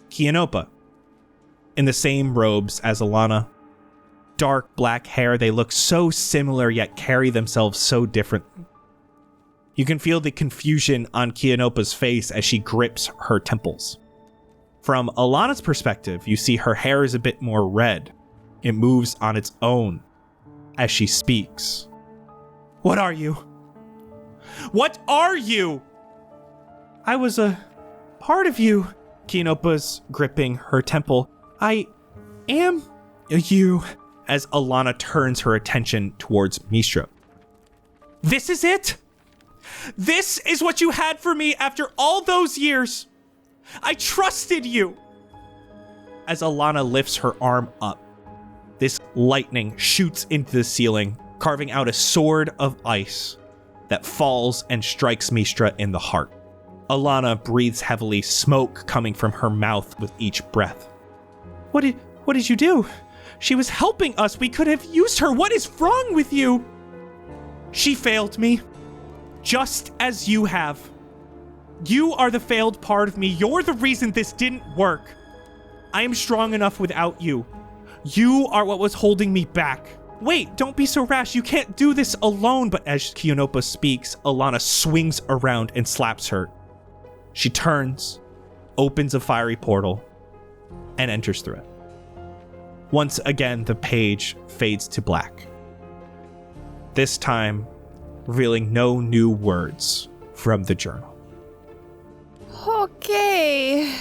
Kianopa, in the same robes as Alana. Dark black hair, they look so similar yet carry themselves so differently. You can feel the confusion on Kianopa's face as she grips her temples. From Alana's perspective, you see her hair is a bit more red. It moves on its own as she speaks. What are you? What are you? I was a part of you. Kianopa's gripping her temple. I am you. As Alana turns her attention towards Mistra. This is it? This is what you had for me after all those years? I trusted you! As Alana lifts her arm up, this lightning shoots into the ceiling, carving out a sword of ice that falls and strikes Mistra in the heart. Alana breathes heavily, smoke coming from her mouth with each breath. What did you do? She was helping us. We could have used her. What is wrong with you? She failed me, just as you have. You are the failed part of me. You're the reason this didn't work. I am strong enough without you. You are what was holding me back. Wait, don't be so rash. You can't do this alone. But as Kianopa speaks, Alana swings around and slaps her. She turns, opens a fiery portal, and enters through it. Once again, the page fades to black. This time, revealing no new words from the journal.
Okay.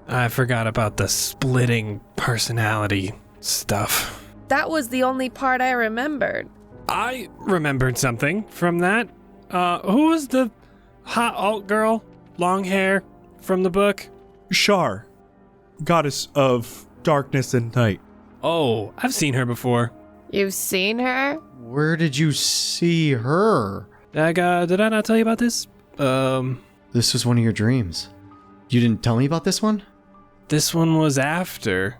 I forgot about the splitting personality stuff.
That was the only part I remembered.
I remembered something from that. Who was the hot alt girl? Long hair from the book?
Shar, goddess of darkness and night.
Oh, I've seen her before.
You've seen her?
Where did you see her?
Did I not tell you about this?
This was one of your dreams. You didn't tell me about this one?
This one was after.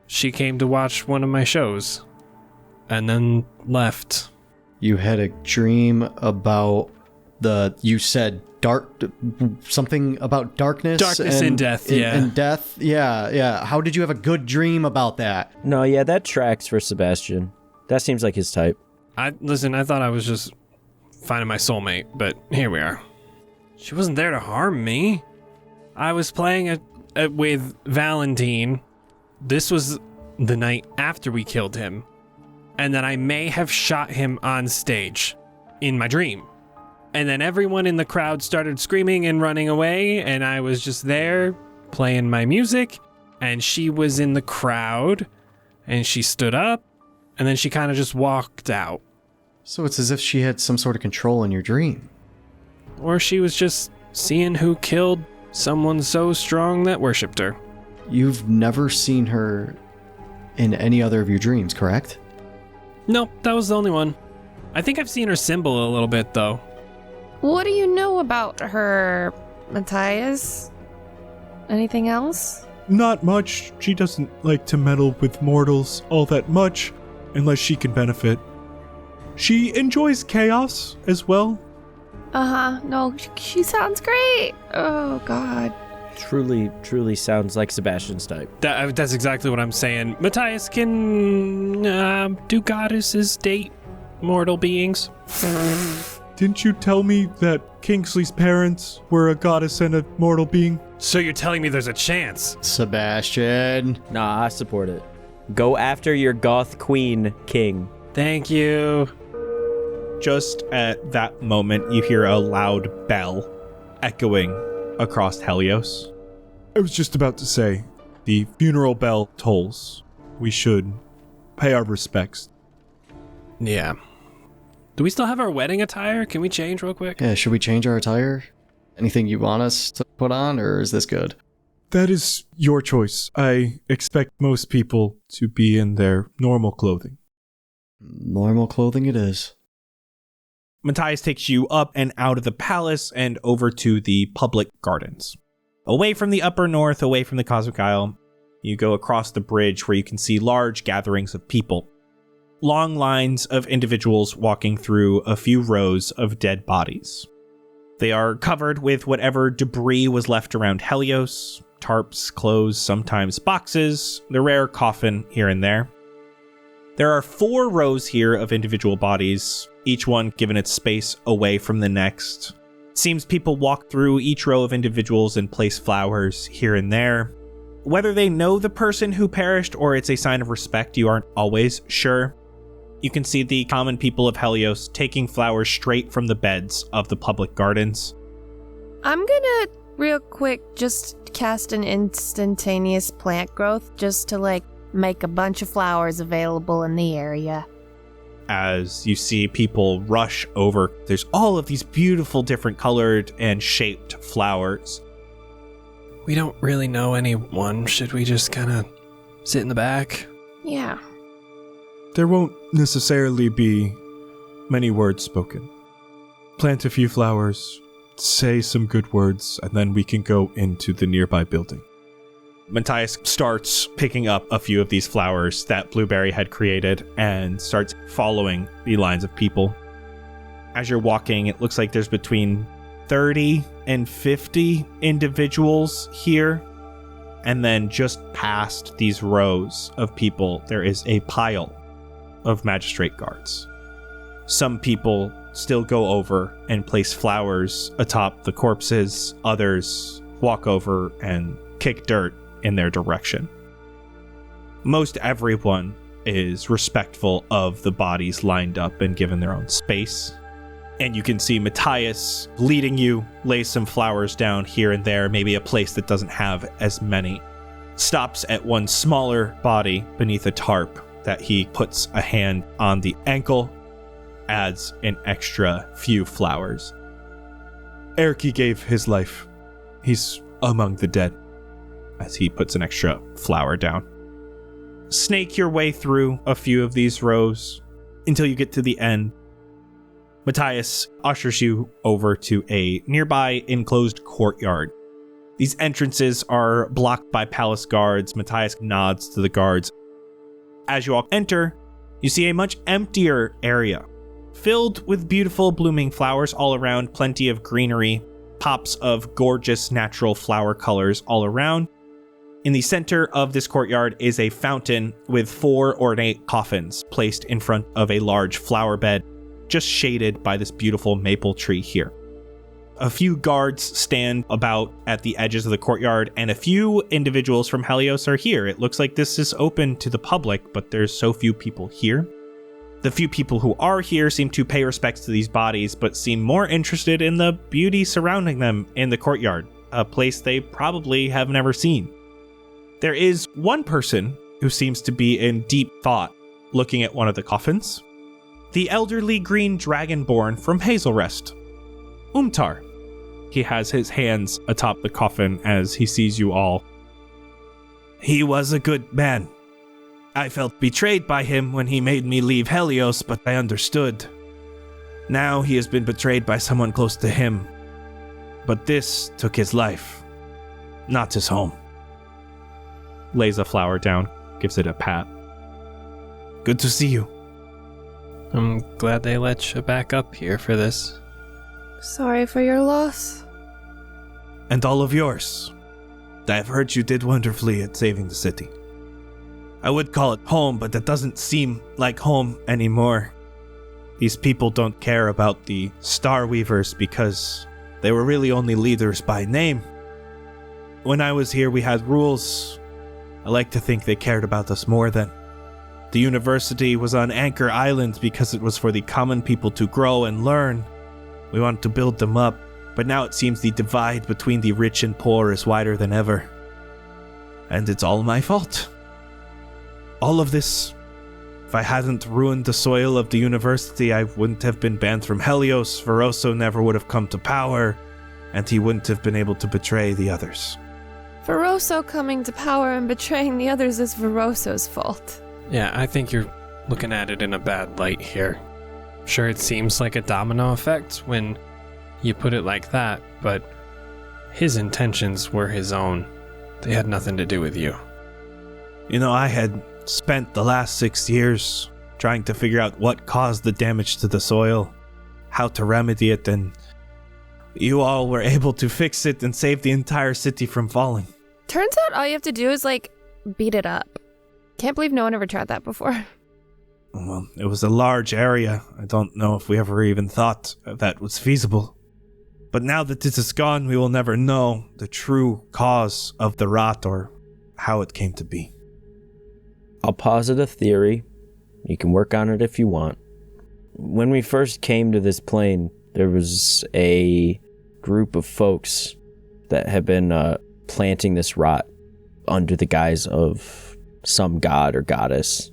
She came to watch one of my shows. And then left.
You had a dream about you said something about darkness?
Darkness and death, yeah.
And death, yeah. How did you have a good dream about that?
No, yeah, that tracks for Sebastian. That seems like his type.
I thought I was just finding my soulmate, but here we are. She wasn't there to harm me. I was playing with Valentine. This was the night after we killed him. And then I may have shot him on stage in my dream. And then everyone in the crowd started screaming and running away, and I was just there playing my music, and she was in the crowd, and she stood up, and then she kind of just walked out.
So it's as if she had some sort of control in your dream.
Or she was just seeing who killed someone so strong that worshipped her.
You've never seen her in any other of your dreams, correct?
No, that was the only one. I think I've seen her symbol a little bit, though.
What do you know about her, Matthias? Anything else?
Not much. She doesn't like to meddle with mortals all that much, unless she can benefit. She enjoys chaos as well.
No, she sounds great. Oh, God.
Truly sounds like Sebastian's type.
That's exactly what I'm saying. Matthias, can do goddesses date mortal beings?
Didn't you tell me that Kingsley's parents were a goddess and a mortal being?
So you're telling me there's a chance?
Sebastian.
Nah, I support it. Go after your goth queen, king.
Thank you.
Just at that moment, you hear a loud bell echoing across Helios.
I was just about to say, the funeral bell tolls. We should pay our respects.
Yeah. Do we still have our wedding attire? Can we change real quick?
Yeah, should we change our attire? Anything you want us to put on, or is this good?
That is your choice. I expect most people to be in their normal clothing.
Normal clothing it is.
Matthias takes you up and out of the palace and over to the public gardens. Away from the upper north, away from the Cosmic Isle, you go across the bridge where you can see large gatherings of people. Long lines of individuals walking through a few rows of dead bodies. They are covered with whatever debris was left around Helios, tarps, clothes, sometimes boxes, the rare coffin here and there. There are 4 rows here of individual bodies, each one given its space away from the next. It seems people walk through each row of individuals and place flowers here and there. Whether they know the person who perished or it's a sign of respect, you aren't always sure. You can see the common people of Helios taking flowers straight from the beds of the public gardens.
I'm gonna, real quick, just cast an instantaneous plant growth just to, make a bunch of flowers available in the area.
As you see people rush over, there's all of these beautiful different colored and shaped flowers.
We don't really know anyone. Should we just kind of sit in the back?
Yeah.
There won't necessarily be many words spoken. Plant a few flowers, say some good words, and then we can go into the nearby building.
Matthias starts picking up a few of these flowers that Blueberry had created and starts following the lines of people. As you're walking, it looks like there's between 30 and 50 individuals here. And then just past these rows of people, there is a pile of magistrate guards. Some people still go over and place flowers atop the corpses. Others walk over and kick dirt in their direction. Most everyone is respectful of the bodies lined up and given their own space. And you can see Matthias leading you, lay some flowers down here and there, maybe a place that doesn't have as many. Stops at one smaller body beneath a tarp that he puts a hand on the ankle, adds an extra few flowers.
Erky gave his life. He's among the dead.
As he puts an extra flower down. Snake your way through a few of these rows until you get to the end. Matthias ushers you over to a nearby enclosed courtyard. These entrances are blocked by palace guards. Matthias nods to the guards. As you all enter, you see a much emptier area, filled with beautiful blooming flowers all around, plenty of greenery, pops of gorgeous natural flower colors all around. In the center of this courtyard is a fountain with 4 ornate coffins placed in front of a large flower bed, just shaded by this beautiful maple tree here. A few guards stand about at the edges of the courtyard, and a few individuals from Helios are here. It looks like this is open to the public, but there's so few people here. The few people who are here seem to pay respects to these bodies, but seem more interested in the beauty surrounding them in the courtyard, a place they probably have never seen. There is one person who seems to be in deep thought, looking at one of the coffins. The elderly green dragonborn from Hazelrest, Umtar. He has his hands atop the coffin as he sees you all. He was a good man. I felt betrayed by him when he made me leave Helios, but I understood. Now he has been betrayed by someone close to him. But this took his life, not his home. Lays a flower down, gives it a pat. Good to see you.
I'm glad they let you back up here for this.
Sorry for your loss.
And all of yours. I've heard you did wonderfully at saving the city. I would call it home, but that doesn't seem like home anymore. These people don't care about the Star Weavers because they were really only leaders by name. When I was here, we had rules. I like to think they cared about us more then. The university was on Anchor Island because it was for the common people to grow and learn. We wanted to build them up, but now it seems the divide between the rich and poor is wider than ever. And it's all my fault. All of this. If I hadn't ruined the soil of the university, I wouldn't have been banned from Helios, Veroso never would have come to power, and he wouldn't have been able to betray the others.
Veroso coming to power and betraying the others is Veroso's fault.
Yeah, I think you're looking at it in a bad light here. Sure, it seems like a domino effect when you put it like that, but his intentions were his own. They had nothing to do with you.
I had spent the last 6 years trying to figure out what caused the damage to the soil, how to remedy it, and you all were able to fix it and save the entire city from falling.
Turns out all you have to do is, beat it up. Can't believe no one ever tried that before.
Well, it was a large area. I don't know if we ever even thought that was feasible. But now that this is gone, we will never know the true cause of the rot or how it came to be.
I'll posit a theory. You can work on it if you want. When we first came to this plane, there was a group of folks that had been planting this rot under the guise of some god or goddess.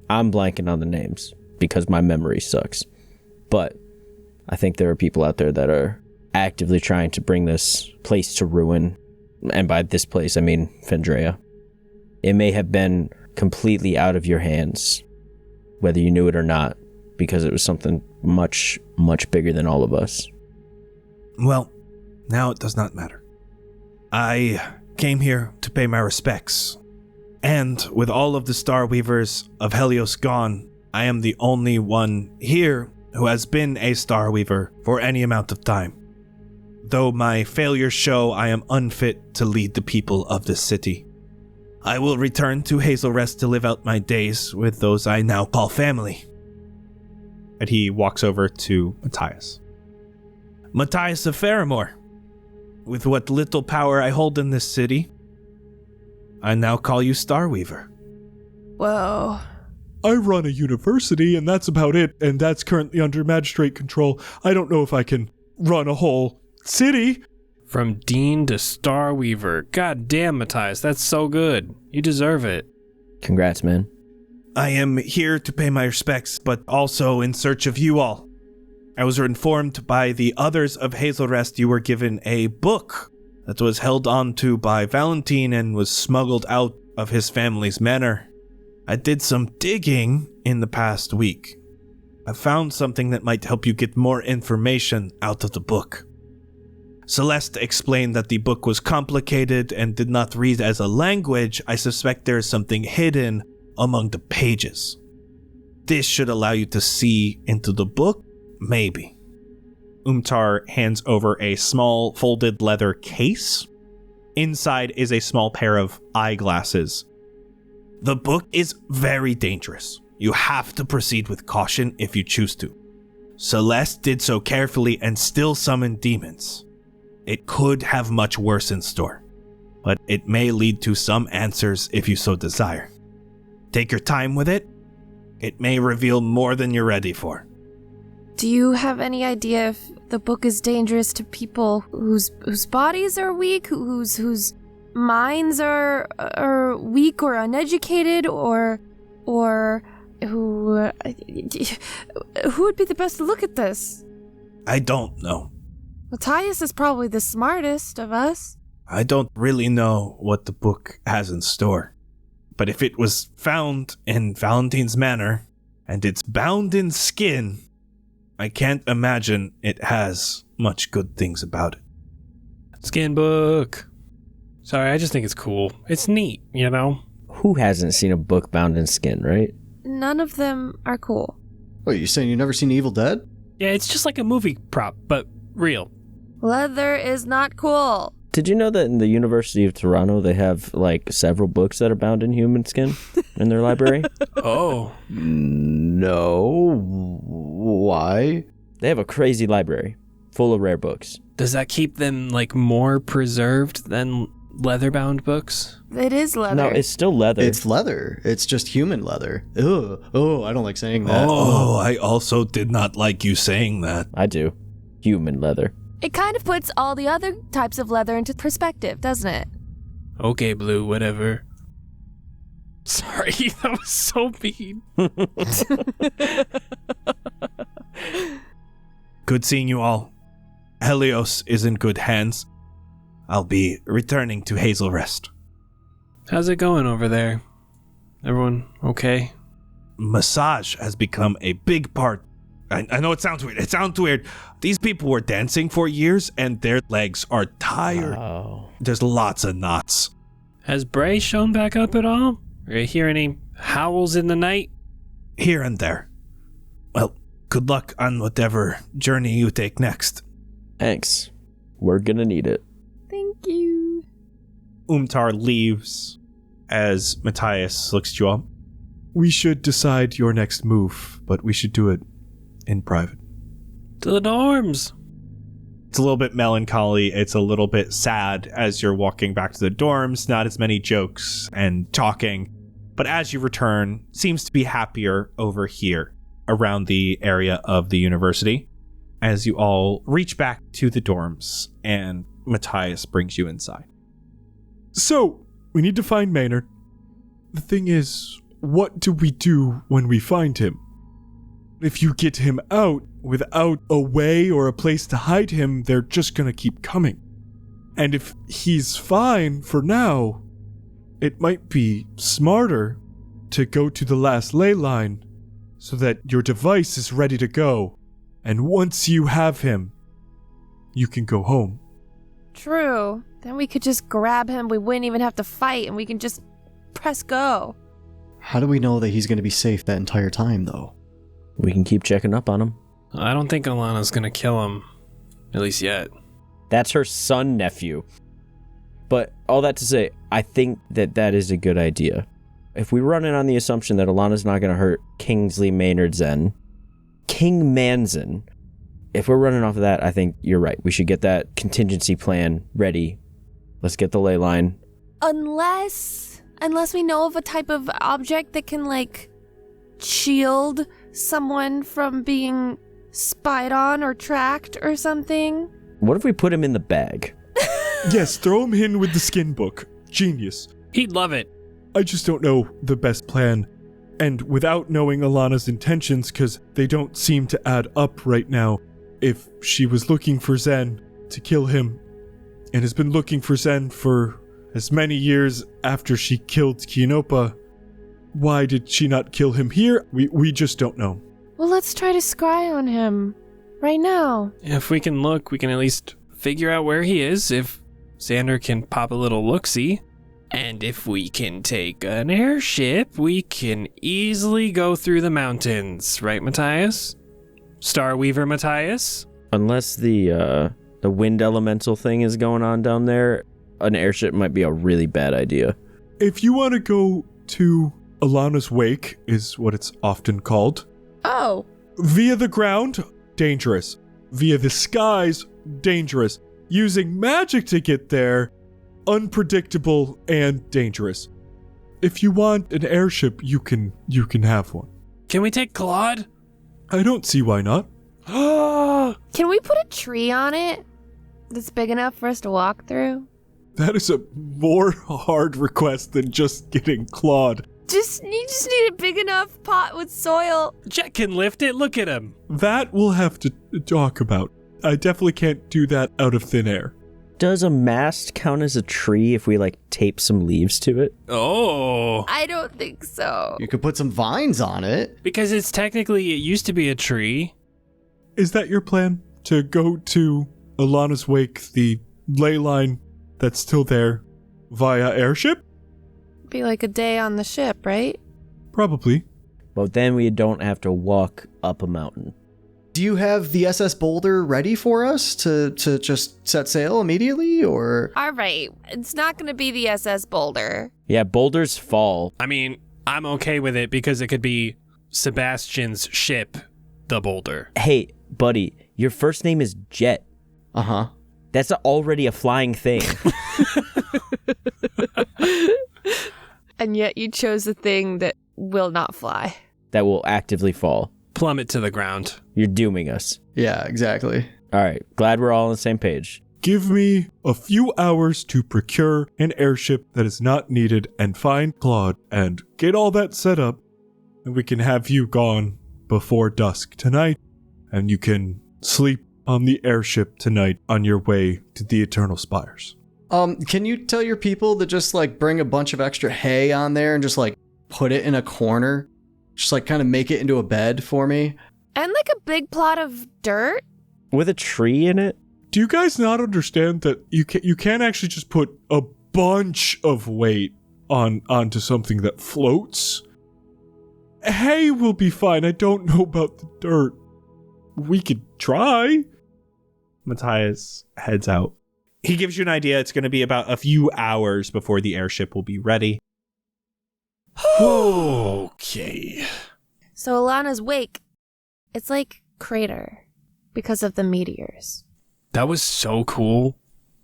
I'm blanking on the names because my memory sucks. But I think there are people out there that are actively trying to bring this place to ruin. And by this place, I mean Fendrea. It may have been completely out of your hands, whether you knew it or not, because it was something much, much bigger than all of us.
Well, now it does not matter. I came here to pay my respects. And with all of the Star Weavers of Helios gone, I am the only one here who has been a Star Weaver for any amount of time. Though my failures show I am unfit to lead the people of this city. I will return to Hazelrest to live out my days with those I now call family.
And he walks over to Matthias.
Matthias of Faramore. With what little power I hold in this city, I now call you Starweaver.
Whoa.
I run a university, and that's about it, and that's currently under magistrate control. I don't know if I can run a whole city.
From Dean to Star Weaver. God damn, Matthias, that's so good. You deserve it.
Congrats, man.
I am here to pay my respects, but also in search of you all. I was informed by the others of Hazelrest you were given a book that was held onto by Valentine and was smuggled out of his family's manor. I did some digging in the past week. I found something that might help you get more information out of the book. Celeste explained that the book was complicated and did not read as a language. I suspect there is something hidden among the pages. This should allow you to see into the book, maybe.
Umtar hands over a small folded leather case. Inside is a small pair of eyeglasses.
The book is very dangerous. You have to proceed with caution if you choose to. Celeste did so carefully and still summoned demons. It could have much worse in store, but it may lead to some answers if you so desire. Take your time with it. It may reveal more than you're ready for.
Do you have any idea if the book is dangerous to people whose bodies are weak, whose minds are weak or uneducated, or who would be the best to look at this?
I don't know.
Matthias is probably the smartest of us.
I don't really know what the book has in store. But if it was found in Valentine's manor, and it's bound in skin, I can't imagine it has much good things about it.
Skin book. Sorry, I just think it's cool. It's neat, you know?
Who hasn't seen a book bound in skin, right?
None of them are cool.
Wait, you saying you've never seen Evil Dead?
Yeah, it's just like a movie prop, but real.
Leather is not cool.
Did you know that in the University of Toronto they have several books that are bound in human skin in their library?
Oh.
No. Why?
They have a crazy library full of rare books.
Does that keep them more preserved than leather-bound books?
It is leather.
No, it's still leather.
It's leather. It's just human leather. Ugh. Oh, I don't like saying that.
Oh, I also did not like you saying that.
I do. Human leather.
It kind of puts all the other types of leather into perspective, doesn't it?
Okay, Blue, whatever. Sorry, that was so mean.
Good seeing you all. Helios is in good hands. I'll be returning to Hazelrest.
How's it going over there? Everyone okay?
Massage has become a big part I know it sounds weird. It sounds weird. These people were dancing for years and their legs are tired.
Oh.
There's lots of knots.
Has Bray shown back up at all? Or you hear any howls in the night?
Here and there. Well, good luck on whatever journey you take next.
Thanks. We're gonna need it.
Thank you.
Umtar leaves as Matthias looks at you all.
We should decide your next move, but we should do it in private.
To the dorms.
It's a little bit melancholy. It's a little bit sad as you're walking back to the dorms. Not as many jokes and talking. But as you return, seems to be happier over here around the area of the university. As you all reach back to the dorms and Matthias brings you inside.
So, we need to find Maynard. The thing is, what do we do when we find him? If you get him out without a way or a place to hide him, they're just gonna keep coming. And if he's fine for now, it might be smarter to go to the last ley line so that your device is ready to go. And once you have him, you can go home.
True. Then we could just grab him. We wouldn't even have to fight, and we can just press go.
How do we know that he's going to be safe that entire time, though?
We can keep checking up on him.
I don't think Alana's gonna kill him. At least yet.
That's her son, nephew. But all that to say, I think that is a good idea. If we run in on the assumption that Alana's not going to hurt Kingsley Maynard Zen, King Manzin, if we're running off of that, I think you're right. We should get that contingency plan ready. Let's get the ley line.
Unless we know of a type of object that can, like, shield someone from being spied on or tracked or something.
What if we put him in the bag?
Yes, throw him in with the skin book. Genius.
He'd love it.
I just don't know the best plan. And without knowing Alana's intentions, because they don't seem to add up right now, if she was looking for Zen to kill him, and has been looking for Zen for as many years after she killed Kinopa, why did she not kill him here? We just don't know.
Well, let's try to scry on him right now.
If we can look, we can at least figure out where he is. If Xander can pop a little look-see. And if we can take an airship, we can easily go through the mountains. Right, Matthias? Starweaver Matthias?
Unless the wind elemental thing is going on down there, an airship might be a really bad idea.
If you want to go to Alana's Wake, is what it's often called.
Oh.
Via the ground, dangerous. Via the skies, dangerous. Using magic to get there, unpredictable and dangerous. If you want an airship, you can have one.
Can we take Claude?
I don't see why not.
Can we put a tree on it that's big enough for us to walk through?
That is a more hard request than just getting Claude.
You just need a big enough pot with soil.
Jett can lift it. Look at him.
That we'll have to talk about. I definitely can't do that out of thin air.
Does a mast count as a tree if we, like, tape some leaves to it?
Oh.
I don't think so.
You could put some vines on it.
Because it used to be a tree.
Is that your plan? To go to Alana's Wake, the ley line that's still there, via airship?
Be like a day on the ship, right?
Probably.
But then we don't have to walk up a mountain.
Do you have the SS Boulder ready for us to just set sail immediately, or?
All right. It's not going to be the SS Boulder.
Yeah, boulders fall.
I mean, I'm okay with it because it could be Sebastian's ship, the Boulder.
Hey, buddy, your first name is Jett.
Uh-huh.
That's already a flying thing.
And yet you chose a thing that will not fly.
That will actively fall.
Plummet to the ground.
You're dooming us.
Yeah, exactly.
All right, glad we're all on the same page.
Give me a few hours to procure an airship that is not needed and find Claude and get all that set up, and we can have you gone before dusk tonight, and you can sleep on the airship tonight on your way to the Eternal Spires.
Can you tell your people to just, like, bring a bunch of extra hay on there and just, like, put it in a corner? Just, like, kind of make it into a bed for me?
And like a big plot of dirt?
With a tree in it?
Do you guys not understand that you can't actually just put a bunch of weight onto something that floats? Hay will be fine. I don't know about the dirt. We could try.
Matthias heads out. He gives you an idea. It's going to be about a few hours before the airship will be ready.
Okay.
So Alana's wake, it's like crater because of the meteors.
That was so cool.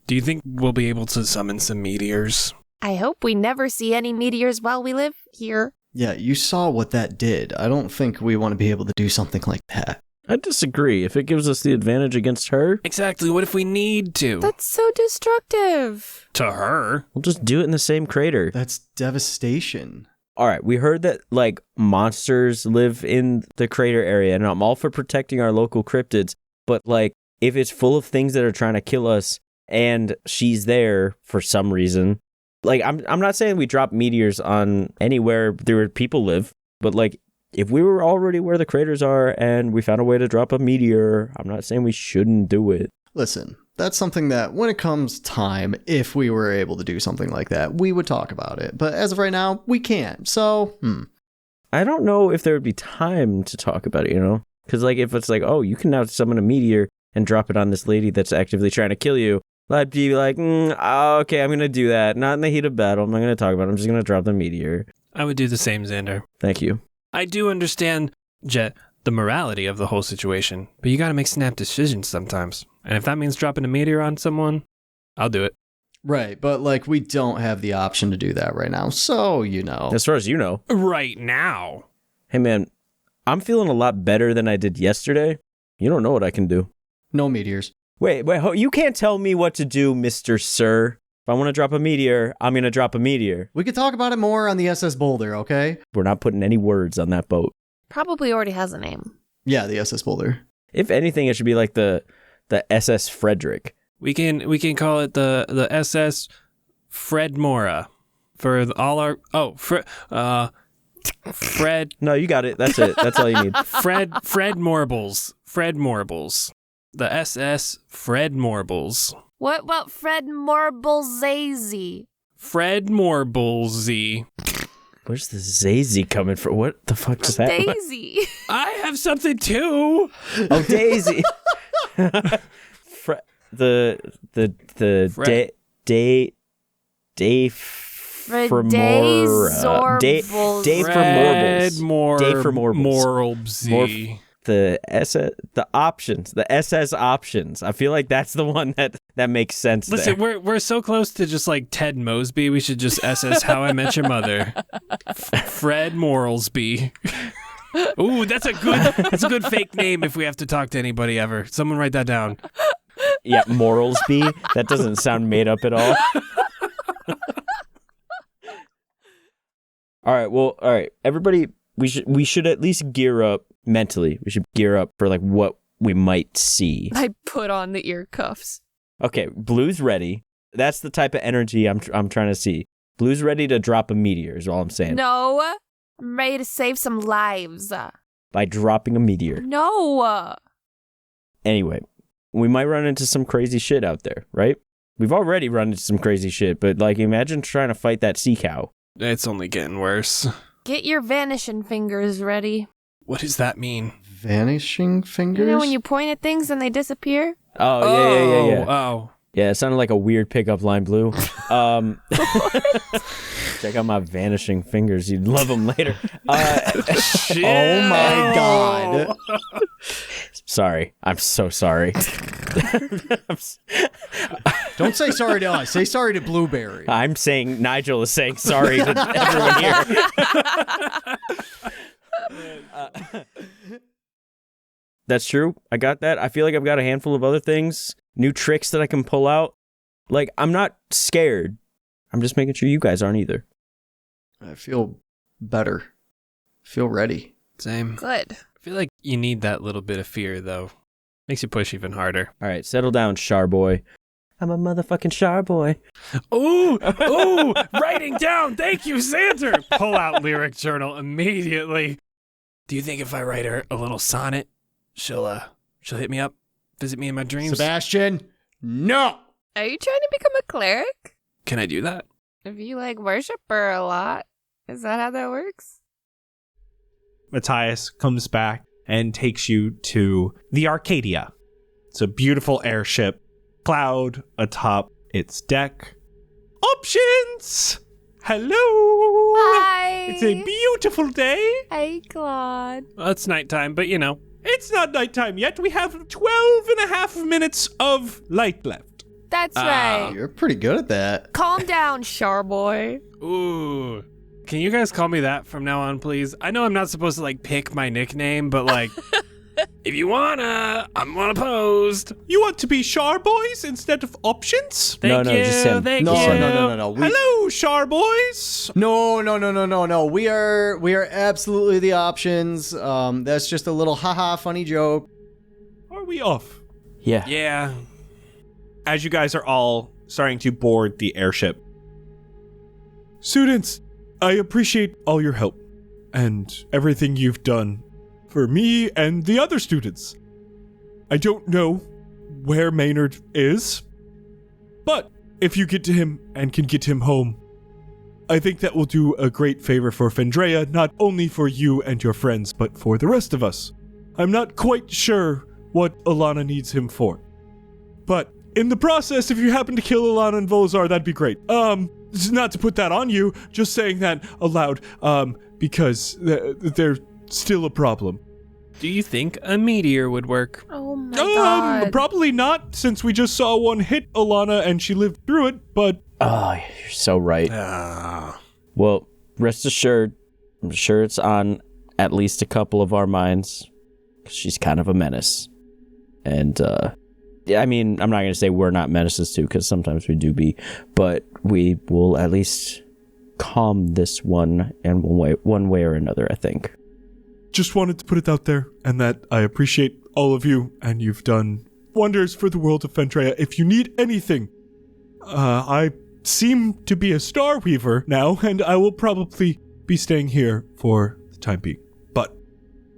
Do you think we'll be able to summon some meteors?
I hope we never see any meteors while we live here.
Yeah, you saw what that did. I don't think we want to be able to do something like that.
I disagree. If it gives us the advantage against her,
Exactly. What if we need to?
That's so destructive.
To her?
we'll just do it in the same crater.
That's devastation.
All right, we heard that, like, monsters live in the crater area, and I'm all for protecting our local cryptids, but, like, if it's full of things that are trying to kill us, and she's there for some reason, like, I'm not saying we drop meteors on anywhere where people live, but, like, if we were already where the craters are and we found a way to drop a meteor, I'm not saying we shouldn't do it.
Listen, that's something that when it comes time, if we were able to do something like that, we would talk about it. But as of right now, we can't. So,
I don't know if there would be time to talk about it, you know? Because, like, if it's like, oh, you can now summon a meteor and drop it on this lady that's actively trying to kill you, I'd be like, okay, I'm going to do that. Not in the heat of battle. I'm not going to talk about it. I'm just going to drop the meteor.
I would do the same, Xander.
Thank you.
I do understand, Jett, the morality of the whole situation, but you gotta make snap decisions sometimes. And if that means dropping a meteor on someone, I'll do it.
right. But, like, we don't have the option to do that right now. So, you know.
As far as you know.
Right now.
Hey, man, I'm feeling a lot better than I did yesterday. You don't know what I can do.
No meteors.
Wait, you can't tell me what to do, Mr. Sir. If I want to drop a meteor, I'm going to drop a meteor.
We could talk about it more on the SS Boulder, okay?
We're not putting any words on that boat.
Probably already has a name.
Yeah, the SS Boulder.
If anything, it should be like the SS Frederick.
We can call it the SS Fred Mora for all our Fred.
No, you got it. That's it. That's all you need.
Fred Morbles. Fred Morbles. The SS Fred Morbles.
What about Fred Morbleszy?
Fred Morblesy.
Where's the Zazy coming from? What the fuck just happened?
Daisy.
I have something too.
Oh, Daisy.
Fred.
Day for Mora. Day for Morbles. Day for Morbles.
Morbsy.
The SS options. I feel like that's the one that makes sense.
Listen,
there.
we're so close to just like Ted Mosby. We should just SS How I Met Your Mother. Fred Moralsby. Ooh, that's a good fake name if we have to talk to anybody ever. Someone write that down.
Yeah, Moralsby. That doesn't sound made up at all. All right. Everybody, we should at least gear up mentally. We should gear up for like what we might see.
I put on the ear cuffs.
Okay, Blue's ready. That's the type of energy I'm trying to see. Blue's ready to drop a meteor is all I'm saying.
No. I'm ready to save some lives.
By dropping a meteor.
No.
Anyway, we might run into some crazy shit out there, right? We've already run into some crazy shit, but like imagine trying to fight that sea cow.
It's only getting worse.
Get your vanishing fingers ready.
What does that mean?
Vanishing fingers?
You know when you point at things and they disappear?
Oh, yeah.
Oh.
Yeah, it sounded like a weird pickup line, Blue. Check out my vanishing fingers. You'd love them later.
Shit.
Oh my god.
Sorry. I'm so sorry.
Don't say sorry to us. Say sorry to Blueberry.
I'm saying Nigel is saying sorry to everyone here. That's true. I got that. I feel like I've got a handful of other things, new tricks that I can pull out. Like, I'm not scared. I'm just making sure you guys aren't either.
I feel better. Feel ready.
Same.
Good.
I feel like you need that little bit of fear, though. Makes you push even harder.
All right, settle down, Char Boy. I'm a motherfucking Char Boy.
Ooh, writing down. Thank you, Xander. Pull out lyric journal immediately. Do you think if I write her a little sonnet, She'll hit me up, visit me in my dreams.
Sebastian, no!
Are you trying to become a cleric?
Can I do that?
If you worship her a lot, is that how that works?
Matthias comes back and takes you to the Arcadia. It's a beautiful airship, cloud atop its deck. Options! Hello!
Hi!
It's a beautiful day.
Hi, Claude.
Well, it's nighttime, but
It's not nighttime yet. We have 12 and a half minutes of light left.
That's right.
You're pretty good at that.
Calm down, Charboy.
Ooh. Can you guys call me that from now on, please? I know I'm not supposed to pick my nickname, but if you wanna, I'm unopposed.
You want to be Char Boys instead of Options?
Thank
No,
you.
just him.
Thank
No,
you.
no.
Hello, Char Boys.
No. We are absolutely the Options. That's just a little haha funny joke.
Are we off?
Yeah.
Yeah.
As you guys are all starting to board the airship.
Students, I appreciate all your help and everything you've done for me and the other students. I don't know where Maynard is, but if you get to him and can get him home, I think that will do a great favor for Fendrea, not only for you and your friends, but for the rest of us. I'm not quite sure what Alana needs him for, but in the process, if you happen to kill Alana and Volazar, that'd be great. This is not to put that on you, just saying that aloud, because they're still a problem.
Do you think a meteor would work?
Oh my god.
Probably not, since we just saw one hit Alana and she lived through it, but...
Oh, you're so right. Well, rest assured, I'm sure it's on at least a couple of our minds. 'Cause she's kind of a menace. And, I mean, I'm not going to say we're not menaces too, because sometimes we do be, but we will at least calm this one in one way or another, I think.
Just wanted to put it out there, and that I appreciate all of you, and you've done wonders for the world of Fendrea. If you need anything, I seem to be a Star Weaver now, and I will probably be staying here for the time being. But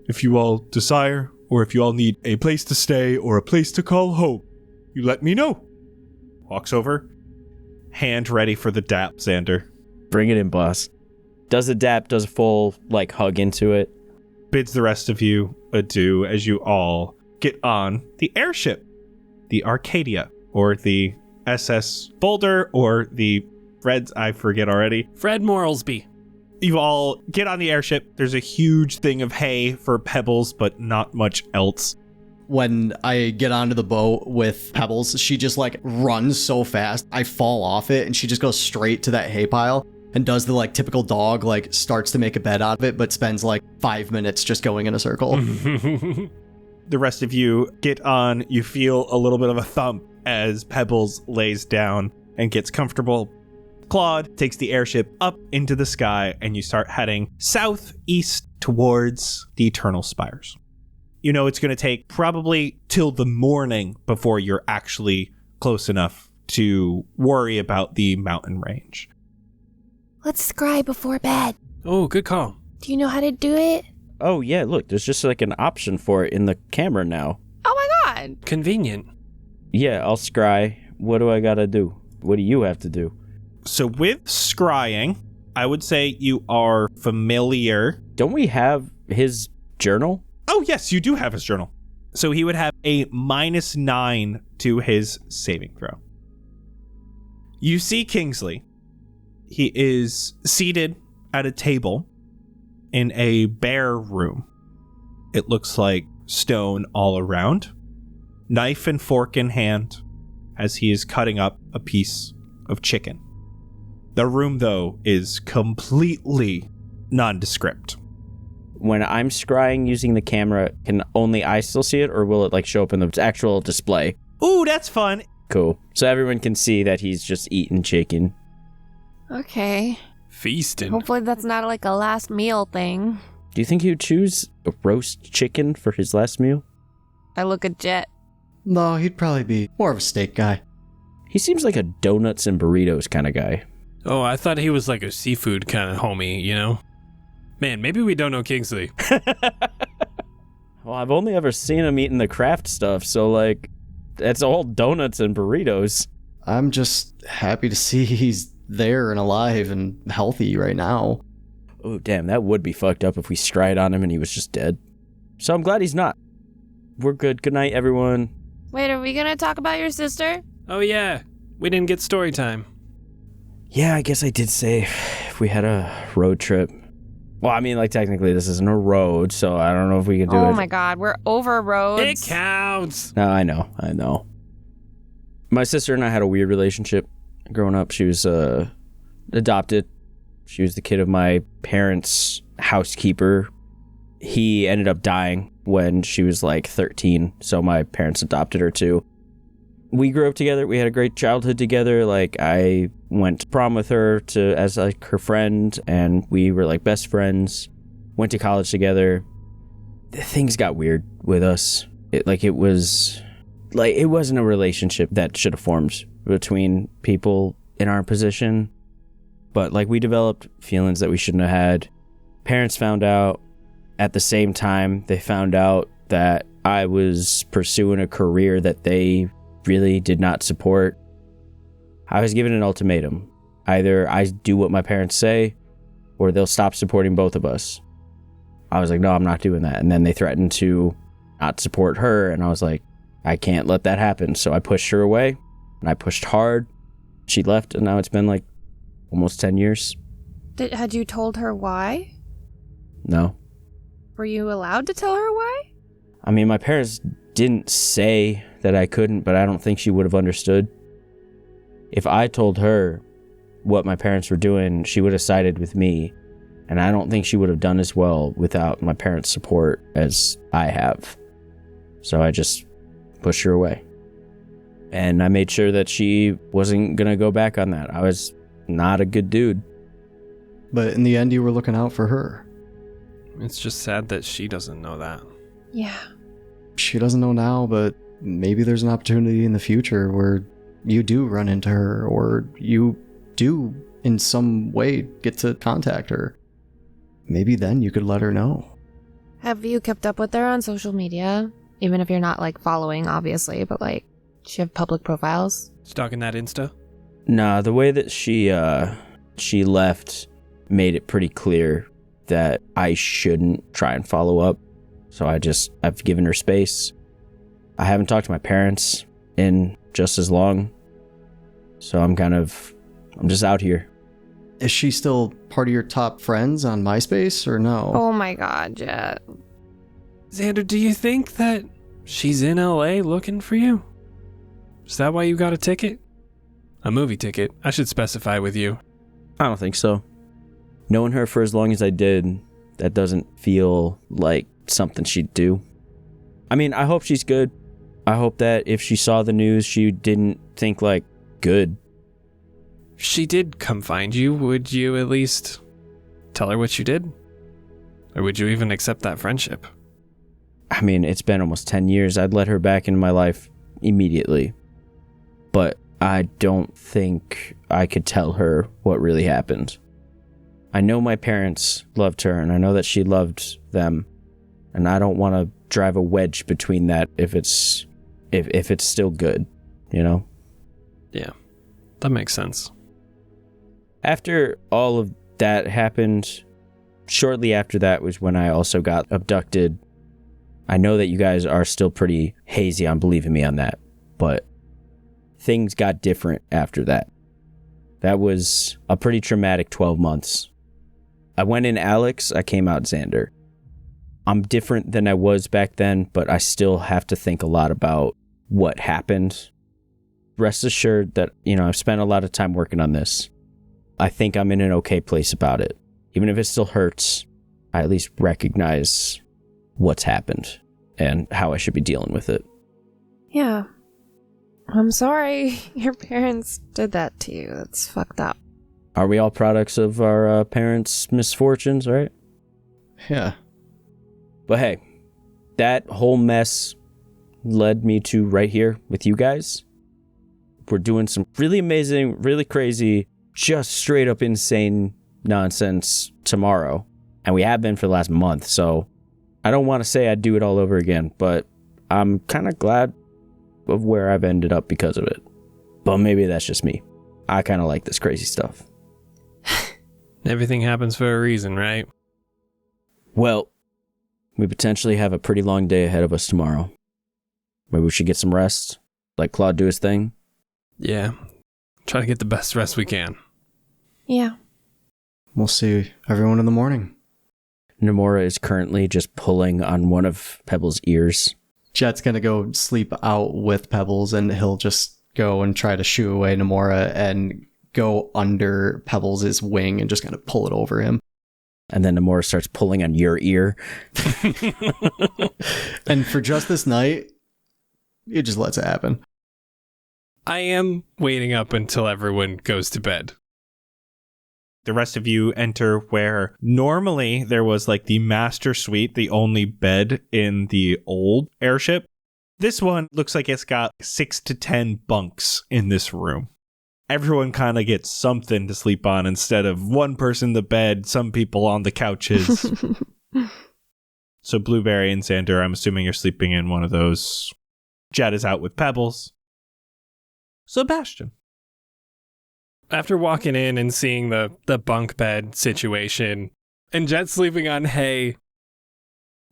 if you all desire, or if you all need a place to stay or a place to call home, you let me know.
Walks over, hand ready for the dap, Xander.
Bring it in, boss. Does a dap, does a full, hug into it.
Bids the rest of you adieu as you all get on the airship. The Arcadia, or the SS Boulder, or the Freds, I forget already.
Fred Moralsby.
You all get on the airship. There's a huge thing of hay for Pebbles, but not much else.
When I get onto the boat with Pebbles, she just runs so fast. I fall off it and she just goes straight to that hay pile and does the typical dog, starts to make a bed out of it, but spends 5 minutes just going in a circle.
The rest of you get on. You feel a little bit of a thump as Pebbles lays down and gets comfortable. Claude takes the airship up into the sky and you start heading southeast towards the Eternal Spires. You know it's going to take probably till the morning before you're actually close enough to worry about the mountain range.
Let's scry before bed.
Oh, good call.
Do you know how to do it?
Oh, yeah, look, there's just an option for it in the camera now.
Oh my god.
Convenient.
Yeah, I'll scry. What do I gotta do? What do you have to do?
So with scrying, I would say you are familiar.
Don't we have his journal?
Oh, yes, you do have his journal. So he would have a -9 to his saving throw. You see Kingsley. He is seated at a table in a bare room. It looks like stone all around. Knife and fork in hand as he is cutting up a piece of chicken. The room, though, is completely nondescript.
When I'm scrying using the camera, can only I still see it, or will it show up in the actual display?
Ooh, that's fun.
Cool. So everyone can see that he's just eating chicken.
Okay.
Feasting.
Hopefully that's not a last meal thing.
Do you think he would choose a roast chicken for his last meal?
I look at Jett.
No, he'd probably be more of a steak guy.
He seems like a donuts and burritos kind of guy.
Oh, I thought he was a seafood kind of homie, Man, maybe we don't know Kingsley.
Well, I've only ever seen him eating the craft stuff, so, like, that's all donuts and burritos.
I'm just happy to see he's there and alive and healthy right now.
Oh, damn, that would be fucked up if we stride on him and he was just dead. So I'm glad he's not. We're good. Good night, everyone.
Wait, are we gonna talk about your sister?
Oh yeah, we didn't get story time.
Yeah, I guess I did say if we had a road trip. Well, I mean, like, technically this isn't a road, so I don't know if we can do it.
Oh my god, we're over roads.
It counts.
No, I know. My sister and I had a weird relationship growing up. She was adopted. She was the kid of my parents' housekeeper. He ended up dying when she was like 13, so my parents adopted her too. We grew up together. We had a great childhood together. Like, I went to prom with her as like her friend, and we were like best friends. Went to college together. Things got weird with us. It wasn't a relationship that should have formed between people in our position. But like, we developed feelings that we shouldn't have had. Parents found out. At the same time, they found out that I was pursuing a career that they really did not support. I was given an ultimatum. Either I do what my parents say, or they'll stop supporting both of us. I was like, no, I'm not doing that. And then they threatened to not support her, and I was like, I can't let that happen. So I pushed her away, and I pushed hard. She left, and now it's been like almost 10 years.
Had you told her why?
No.
Were you allowed to tell her why?
I mean, my parents didn't say that I couldn't, but I don't think she would have understood. If I told her what my parents were doing, she would have sided with me, and I don't think she would have done as well without my parents' support as I have. So I just pushed her away. And I made sure that she wasn't going to go back on that. I was not a good dude.
But in the end, you were looking out for her.
It's just sad that she doesn't know that.
Yeah.
She doesn't know now, but maybe there's an opportunity in the future where you do run into her, or you do in some way get to contact her. Maybe then you could let her know.
Have you kept up with her on social media? Even if you're not, like, following, obviously, but, like, does she have public profiles?
Stalking that Insta?
Nah, the way that she left made it pretty clear that I shouldn't try and follow up. So I've given her space. I haven't talked to my parents in just as long. So I'm just out here.
Is she still part of your top friends on MySpace, or no?
Oh my god, Jett.
Xander, do you think that she's in LA looking for you? Is that why you got a ticket? A movie ticket, I should specify with you.
I don't think so. Knowing her for as long as I did, that doesn't feel like something she'd do. I mean, I hope she's good. I hope that if she saw the news, she didn't think, like, good.
If she did come find you, would you at least tell her what you did? Or would you even accept that friendship?
I mean, it's been almost 10 years. I'd let her back into my life immediately. But I don't think I could tell her what really happened. I know my parents loved her, and I know that she loved them. And I don't want to drive a wedge between that if it's still good, you know?
Yeah, that makes sense.
After all of that happened, shortly after that was when I also got abducted. I know that you guys are still pretty hazy on believing me on that, but things got different after that. That was a pretty traumatic 12 months. I went in Alex, I came out Xander. I'm different than I was back then, but I still have to think a lot about what happened. Rest assured that, I've spent a lot of time working on this. I think I'm in an okay place about it. Even if it still hurts, I at least recognize what's happened and how I should be dealing with it.
Yeah. I'm sorry your parents did that to you. That's fucked up.
Are we all products of our parents' misfortunes, right?
Yeah.
But hey, that whole mess led me to right here with you guys. We're doing some really amazing, really crazy, just straight up insane nonsense tomorrow. And we have been for the last month, so I don't want to say I'd do it all over again, but I'm kind of glad of where I've ended up because of it. But maybe that's just me. I kind of like this crazy stuff.
Everything happens for a reason, right?
Well, we potentially have a pretty long day ahead of us tomorrow. Maybe we should get some rest, let Claude do his thing.
Yeah. Try to get the best rest we can.
Yeah.
We'll see everyone in the morning.
Nomura is currently just pulling on one of Pebble's ears.
Jett's gonna go sleep out with Pebbles, and he'll just go and try to shoo away Nomura and go under Pebbles' wing and just kind of pull it over him.
And then Nomura starts pulling on your ear.
And for just this night, it just lets it happen.
I am waiting up until everyone goes to bed.
The rest of you enter where normally there was like the master suite, the only bed in the old airship. This one looks like it's got 6 to 10 bunks in this room. Everyone kind of gets something to sleep on instead of one person in the bed, some people on the couches. So Blueberry and Xander, I'm assuming you're sleeping in one of those. Jett is out with Pebbles. Sebastian.
After walking in and seeing the bunk bed situation and Jett sleeping on hay,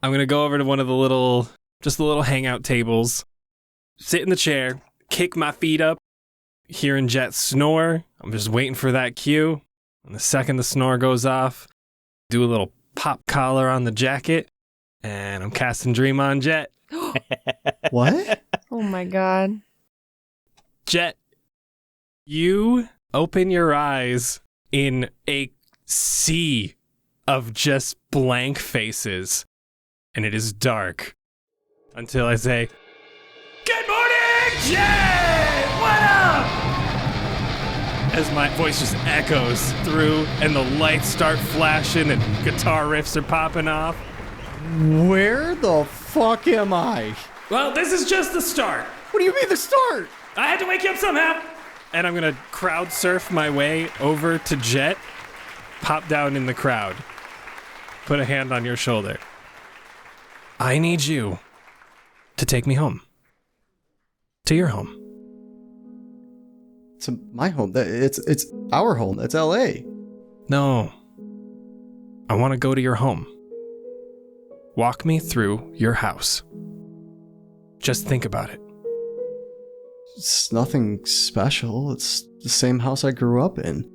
I'm going to go over to one of the little hangout tables, sit in the chair, kick my feet up, hearing Jett snore. I'm just waiting for that cue. And the second the snore goes off, do a little pop collar on the jacket, and I'm casting Dream on Jett.
What?
Oh my god.
Jett, you open your eyes in a sea of just blank faces, and it is dark until I say, "Good morning, Jett! What up?" As my voice just echoes through and the lights start flashing and guitar riffs are popping off.
Where the fuck am I?
Well, this is just the start.
What do you mean the start?
I had to wake you up somehow. And I'm going to crowd surf my way over to Jett, pop down in the crowd, put a hand on your shoulder. I need you to take me home. To your home.
To my home. It's our home. That's LA.
No. I want to go to your home. Walk me through your house. Just think about it.
It's nothing special. It's the same house I grew up in.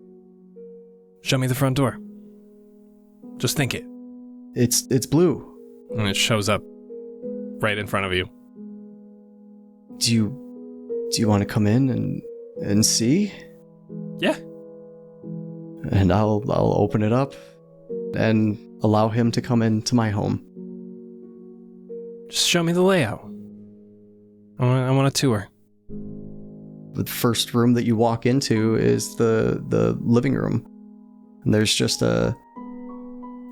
Show me the front door. Just think it.
It's blue.
And it shows up right in front of you.
Do you want to come in and see?
Yeah.
And I'll open it up and allow him to come into my home.
Just show me the layout. I want a tour.
The first room that you walk into is the living room. And there's just a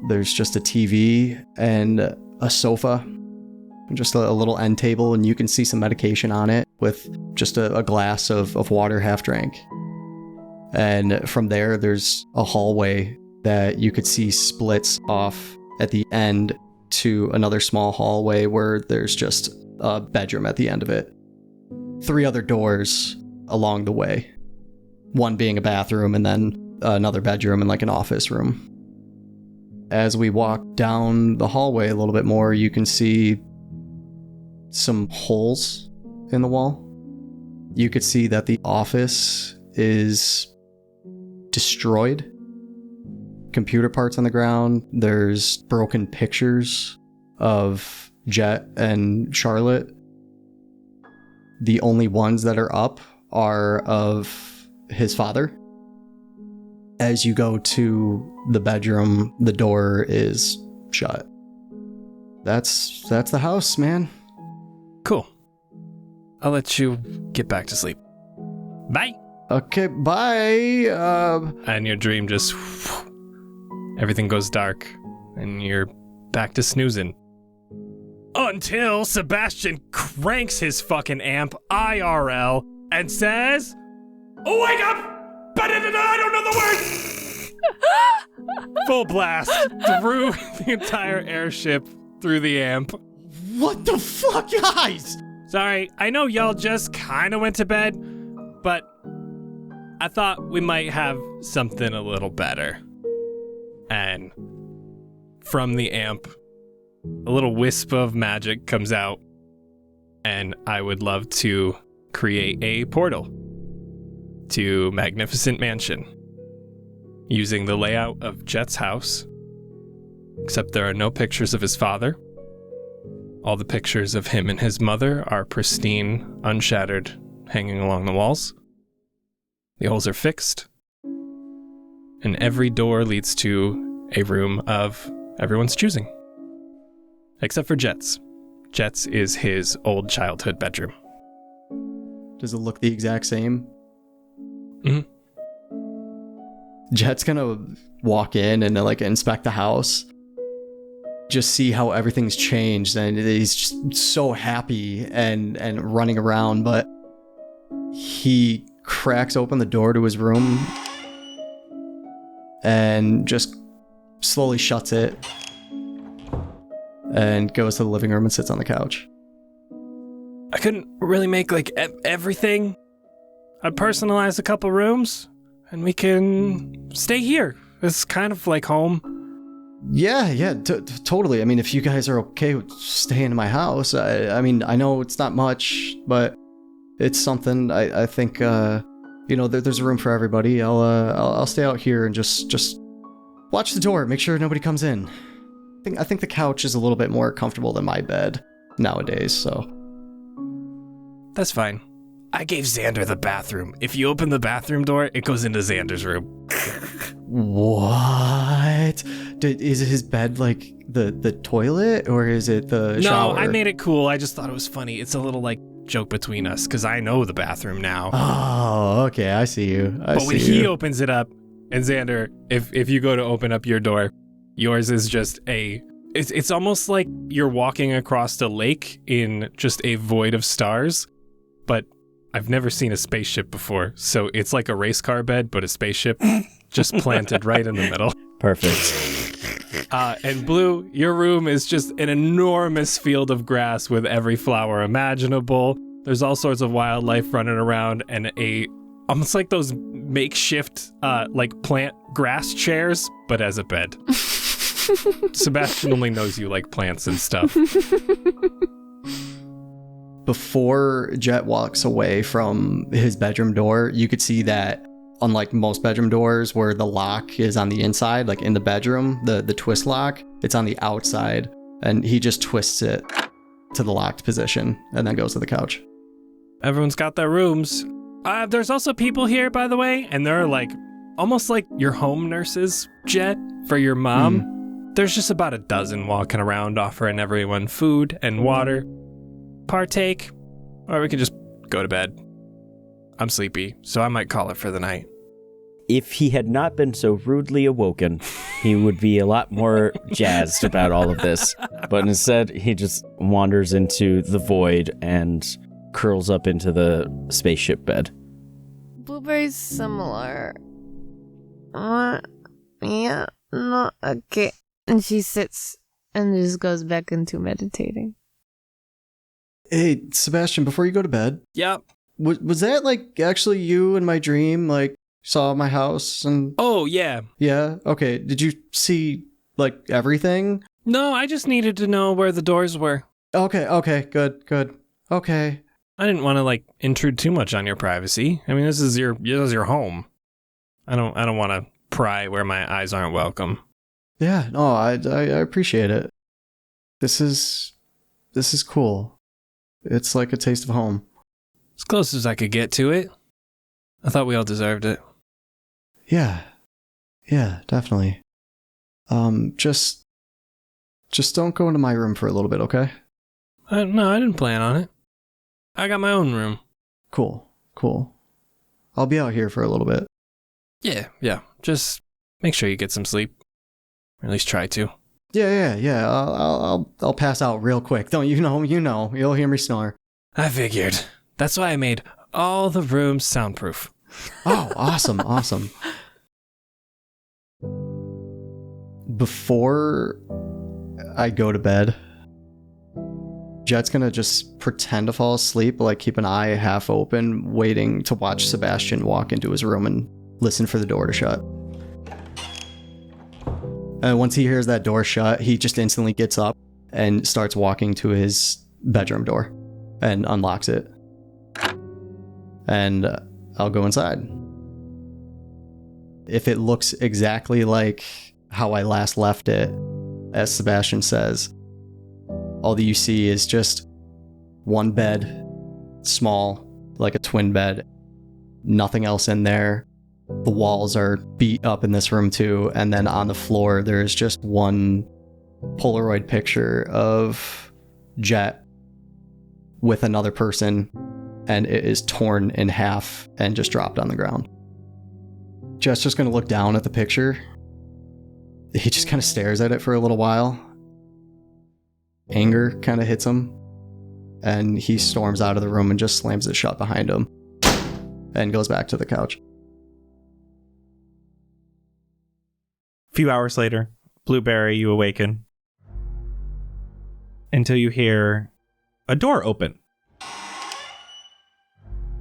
TV and a sofa, and just a little end table, and you can see some medication on it with just a glass of water half drank. And from there's a hallway that you could see splits off at the end to another small hallway where there's just a bedroom at the end of it. 3 other doors along the way. One being a bathroom and then another bedroom and like an office room. As we walk down the hallway a little bit more, you can see some holes in the wall. You could see that the office is destroyed. Computer parts on the ground. There's broken pictures of Jett and Charlotte. The only ones that are up are of his father. As you go to the bedroom, the door is shut. That's the house, man.
Cool. I'll let you get back to sleep. Bye.
Okay, bye.
And your dream just... everything goes dark, and you're back to snoozing. Until Sebastian cranks his fucking amp IRL and says, "Wake up! I don't know the words!" Full blast through the entire airship, through the amp.
What the fuck, guys?
Sorry, I know y'all just kind of went to bed, but I thought we might have something a little better. And from the amp, a little wisp of magic comes out, and I would love to create a portal to Magnificent Mansion using the layout of Jett's house, except there are no pictures of his father. All the pictures of him and his mother are pristine, unshattered, hanging along the walls. The holes are fixed, and every door leads to a room of everyone's choosing. Except for Jett's. Jett's is his old childhood bedroom.
Does it look the exact same?
Mm-hmm.
Jett's gonna walk in and like inspect the house. Just see how everything's changed, and he's just so happy and running around, but he cracks open the door to his room and just slowly shuts it and goes to the living room and sits on the couch.
I couldn't really make like everything. I'd personalize a couple rooms and we can stay here. It's kind of like home.
Yeah, totally. I mean, if you guys are okay with staying in my house, I mean, I know it's not much, but it's something. I think, there's a room for everybody. I'll stay out here and just watch the door, make sure nobody comes in. I think the couch is a little bit more comfortable than my bed nowadays, so.
That's fine. I gave Xander the bathroom. If you open the bathroom door, it goes into Xander's room.
What? Is his bed like the toilet, or is it the shower?
No, I made it cool. I just thought it was funny. It's a little like joke between us because I know the bathroom now.
Oh, okay. I see you.
But when he opens it up, and Xander, if you go to open up your door, yours is just it's almost like you're walking across a lake in just a void of stars, but I've never seen a spaceship before, so it's like a race car bed, but a spaceship just planted right in the middle.
Perfect.
And Blue, your room is just an enormous field of grass with every flower imaginable. There's all sorts of wildlife running around, and almost like those makeshift like plant grass chairs, but as a bed. Sebastian only knows you like plants and stuff.
Before Jett walks away from his bedroom door, you could see that unlike most bedroom doors where the lock is on the inside, like in the bedroom, the twist lock, it's on the outside, and he just twists it to the locked position and then goes to the couch.
Everyone's got their rooms. There's also people here, by the way, and they're like almost like your home nurses, Jett, for your mom. There's just about a dozen walking around offering everyone food and water. Partake, or we could just go to bed. I'm sleepy, so I might call it for the night.
If he had not been so rudely awoken, he would be a lot more jazzed about all of this. But instead, he just wanders into the void and curls up into the spaceship bed.
Blueberry's similar. Yeah, no, okay. And she sits and just goes back into meditating.
Hey, Sebastian, before you go to bed,
Yep.
was that like actually you in my dream? Like saw my house and?
Oh, yeah.
Yeah. Okay. Did you see like everything?
No, I just needed to know where the doors were.
Okay. Good. Okay.
I didn't want to like intrude too much on your privacy. I mean, this is your home. I don't want to pry where my eyes aren't welcome.
Yeah. No, I appreciate it. This is cool. It's like a taste of home.
As close as I could get to it. I thought we all deserved it.
Yeah, definitely. Just don't go into my room for a little bit, okay?
No, I didn't plan on it. I got my own room.
Cool. I'll be out here for a little bit.
Yeah. Just make sure you get some sleep. Or at least try to.
Yeah. I'll pass out real quick. Don't you know? You'll hear me snore.
I figured. That's why I made all the rooms soundproof.
Oh, awesome. Before I go to bed, Jett's gonna just pretend to fall asleep, but like keep an eye half open, waiting to watch Sebastian walk into his room and listen for the door to shut. And once he hears that door shut, he just instantly gets up and starts walking to his bedroom door and unlocks it. And I'll go inside. If it looks exactly like how I last left it, as Sebastian says, all that you see is just one bed, small, like a twin bed, nothing else in there. The walls are beat up in this room too, and then on the floor there's just one Polaroid picture of Jett with another person, and it is torn in half and just dropped on the ground. Jett's just gonna look down at the picture. He just kind of stares at it for a little while. Anger kind of hits him, and he storms out of the room and just slams it shut behind him and goes back to the couch.
A few hours later, Blueberry, you awaken until you hear a door open.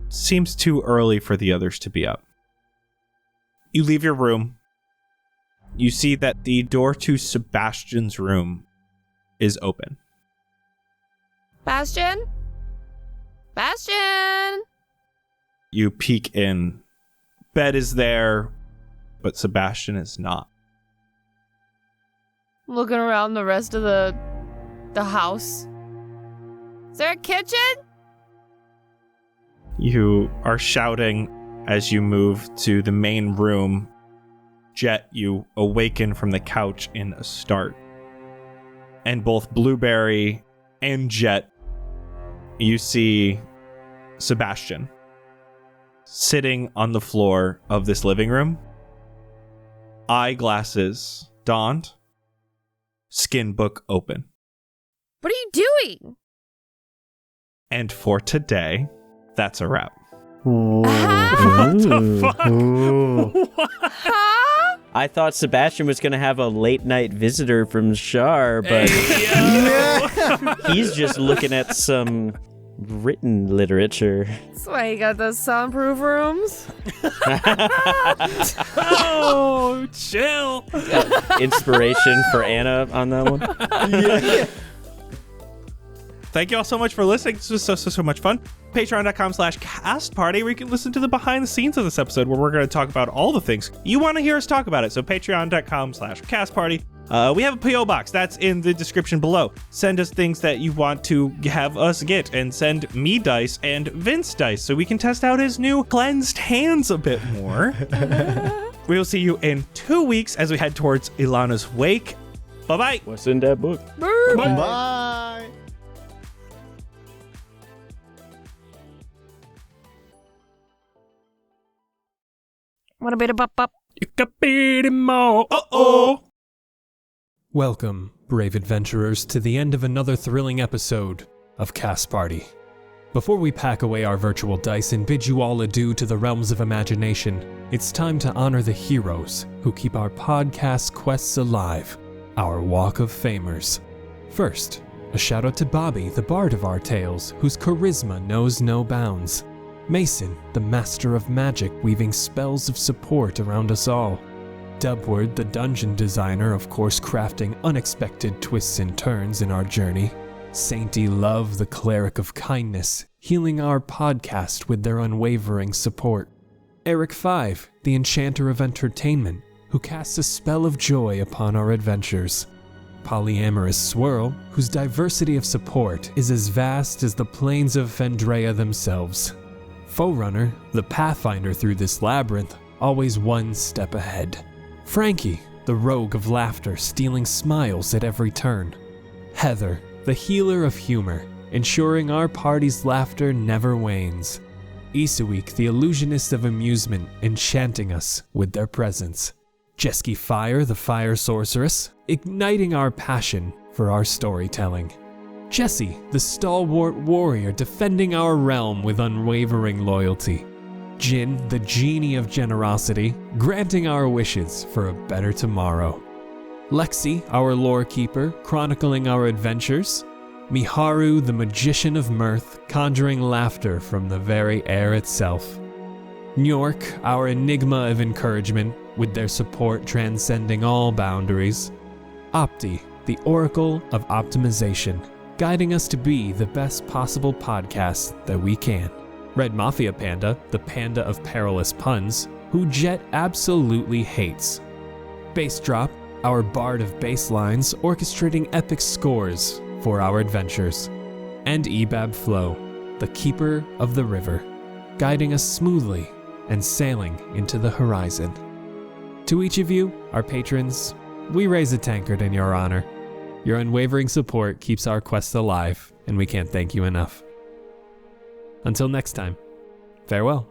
Seems too early for the others to be up. You leave your room. You see that the door to Sebastian's room is open.
Bastion? Bastion!
You peek in. Bed is there, but Sebastian is not.
Looking around the rest of the house. Is there a kitchen?
You are shouting as you move to the main room. Jett, you awaken from the couch in a start. And both Blueberry and Jett, you see Sebastian sitting on the floor of this living room. Eyeglasses donned, skin book open.
What are you doing?
And for today, that's a wrap.
Ooh.
What the fuck?
Ooh.
Huh?
I thought Sebastian was going to have a late night visitor from Shar, but he's just looking at some written literature.
That's why you got those soundproof rooms.
Oh, chill.
Inspiration for Anna on that one.
Thank you all so much for listening. This was so much fun. Patreon.com/castparty, where you can listen to the behind the scenes of this episode, where we're going to talk about all the things you want to hear us talk about it. So patreon.com/castparty. We have a P.O. box that's in the description below. Send us things that you want to have us get, and send me dice and Vince dice so we can test out his new cleansed hands a bit more. We will see you in 2 weeks as we head towards Ilana's wake. Bye-bye.
What's in that book?
Bye.
What a bit of bop.
You could beat him all.
Uh-oh.
Welcome, brave adventurers, to the end of another thrilling episode of Cast Party. Before we pack away our virtual dice and bid you all adieu to the realms of imagination, it's time to honor the heroes who keep our podcast quests alive, our Walk of Famers. First, a shout out to Bobby, the bard of our tales, whose charisma knows no bounds. Mason, the master of magic, weaving spells of support around us all. Dubward, the dungeon designer, of course crafting unexpected twists and turns in our journey. Sainty Love, the cleric of kindness, healing our podcast with their unwavering support. Eric 5, the enchanter of entertainment, who casts a spell of joy upon our adventures. Polyamorous Swirl, whose diversity of support is as vast as the plains of Fendrea themselves. Forerunner, the pathfinder through this labyrinth, always one step ahead. Frankie, the rogue of laughter, stealing smiles at every turn. Heather, the healer of humor, ensuring our party's laughter never wanes. Isuik, the illusionist of amusement, enchanting us with their presence. Jeski Fire, the fire sorceress, igniting our passion for our storytelling. Jesse, the stalwart warrior, defending our realm with unwavering loyalty. Jin, the genie of generosity, granting our wishes for a better tomorrow. Lexi, our lore keeper, chronicling our adventures. Miharu, the magician of mirth, conjuring laughter from the very air itself. Njork, our enigma of encouragement, with their support transcending all boundaries. Opti, the oracle of optimization, guiding us to be the best possible podcast that we can. Red Mafia Panda, the panda of perilous puns, who Jett absolutely hates. Bass Drop, our bard of bass lines, orchestrating epic scores for our adventures. And Ebab Flow, the keeper of the river, guiding us smoothly and sailing into the horizon. To each of you, our patrons, we raise a tankard in your honor. Your unwavering support keeps our quest alive, and we can't thank you enough. Until next time, farewell.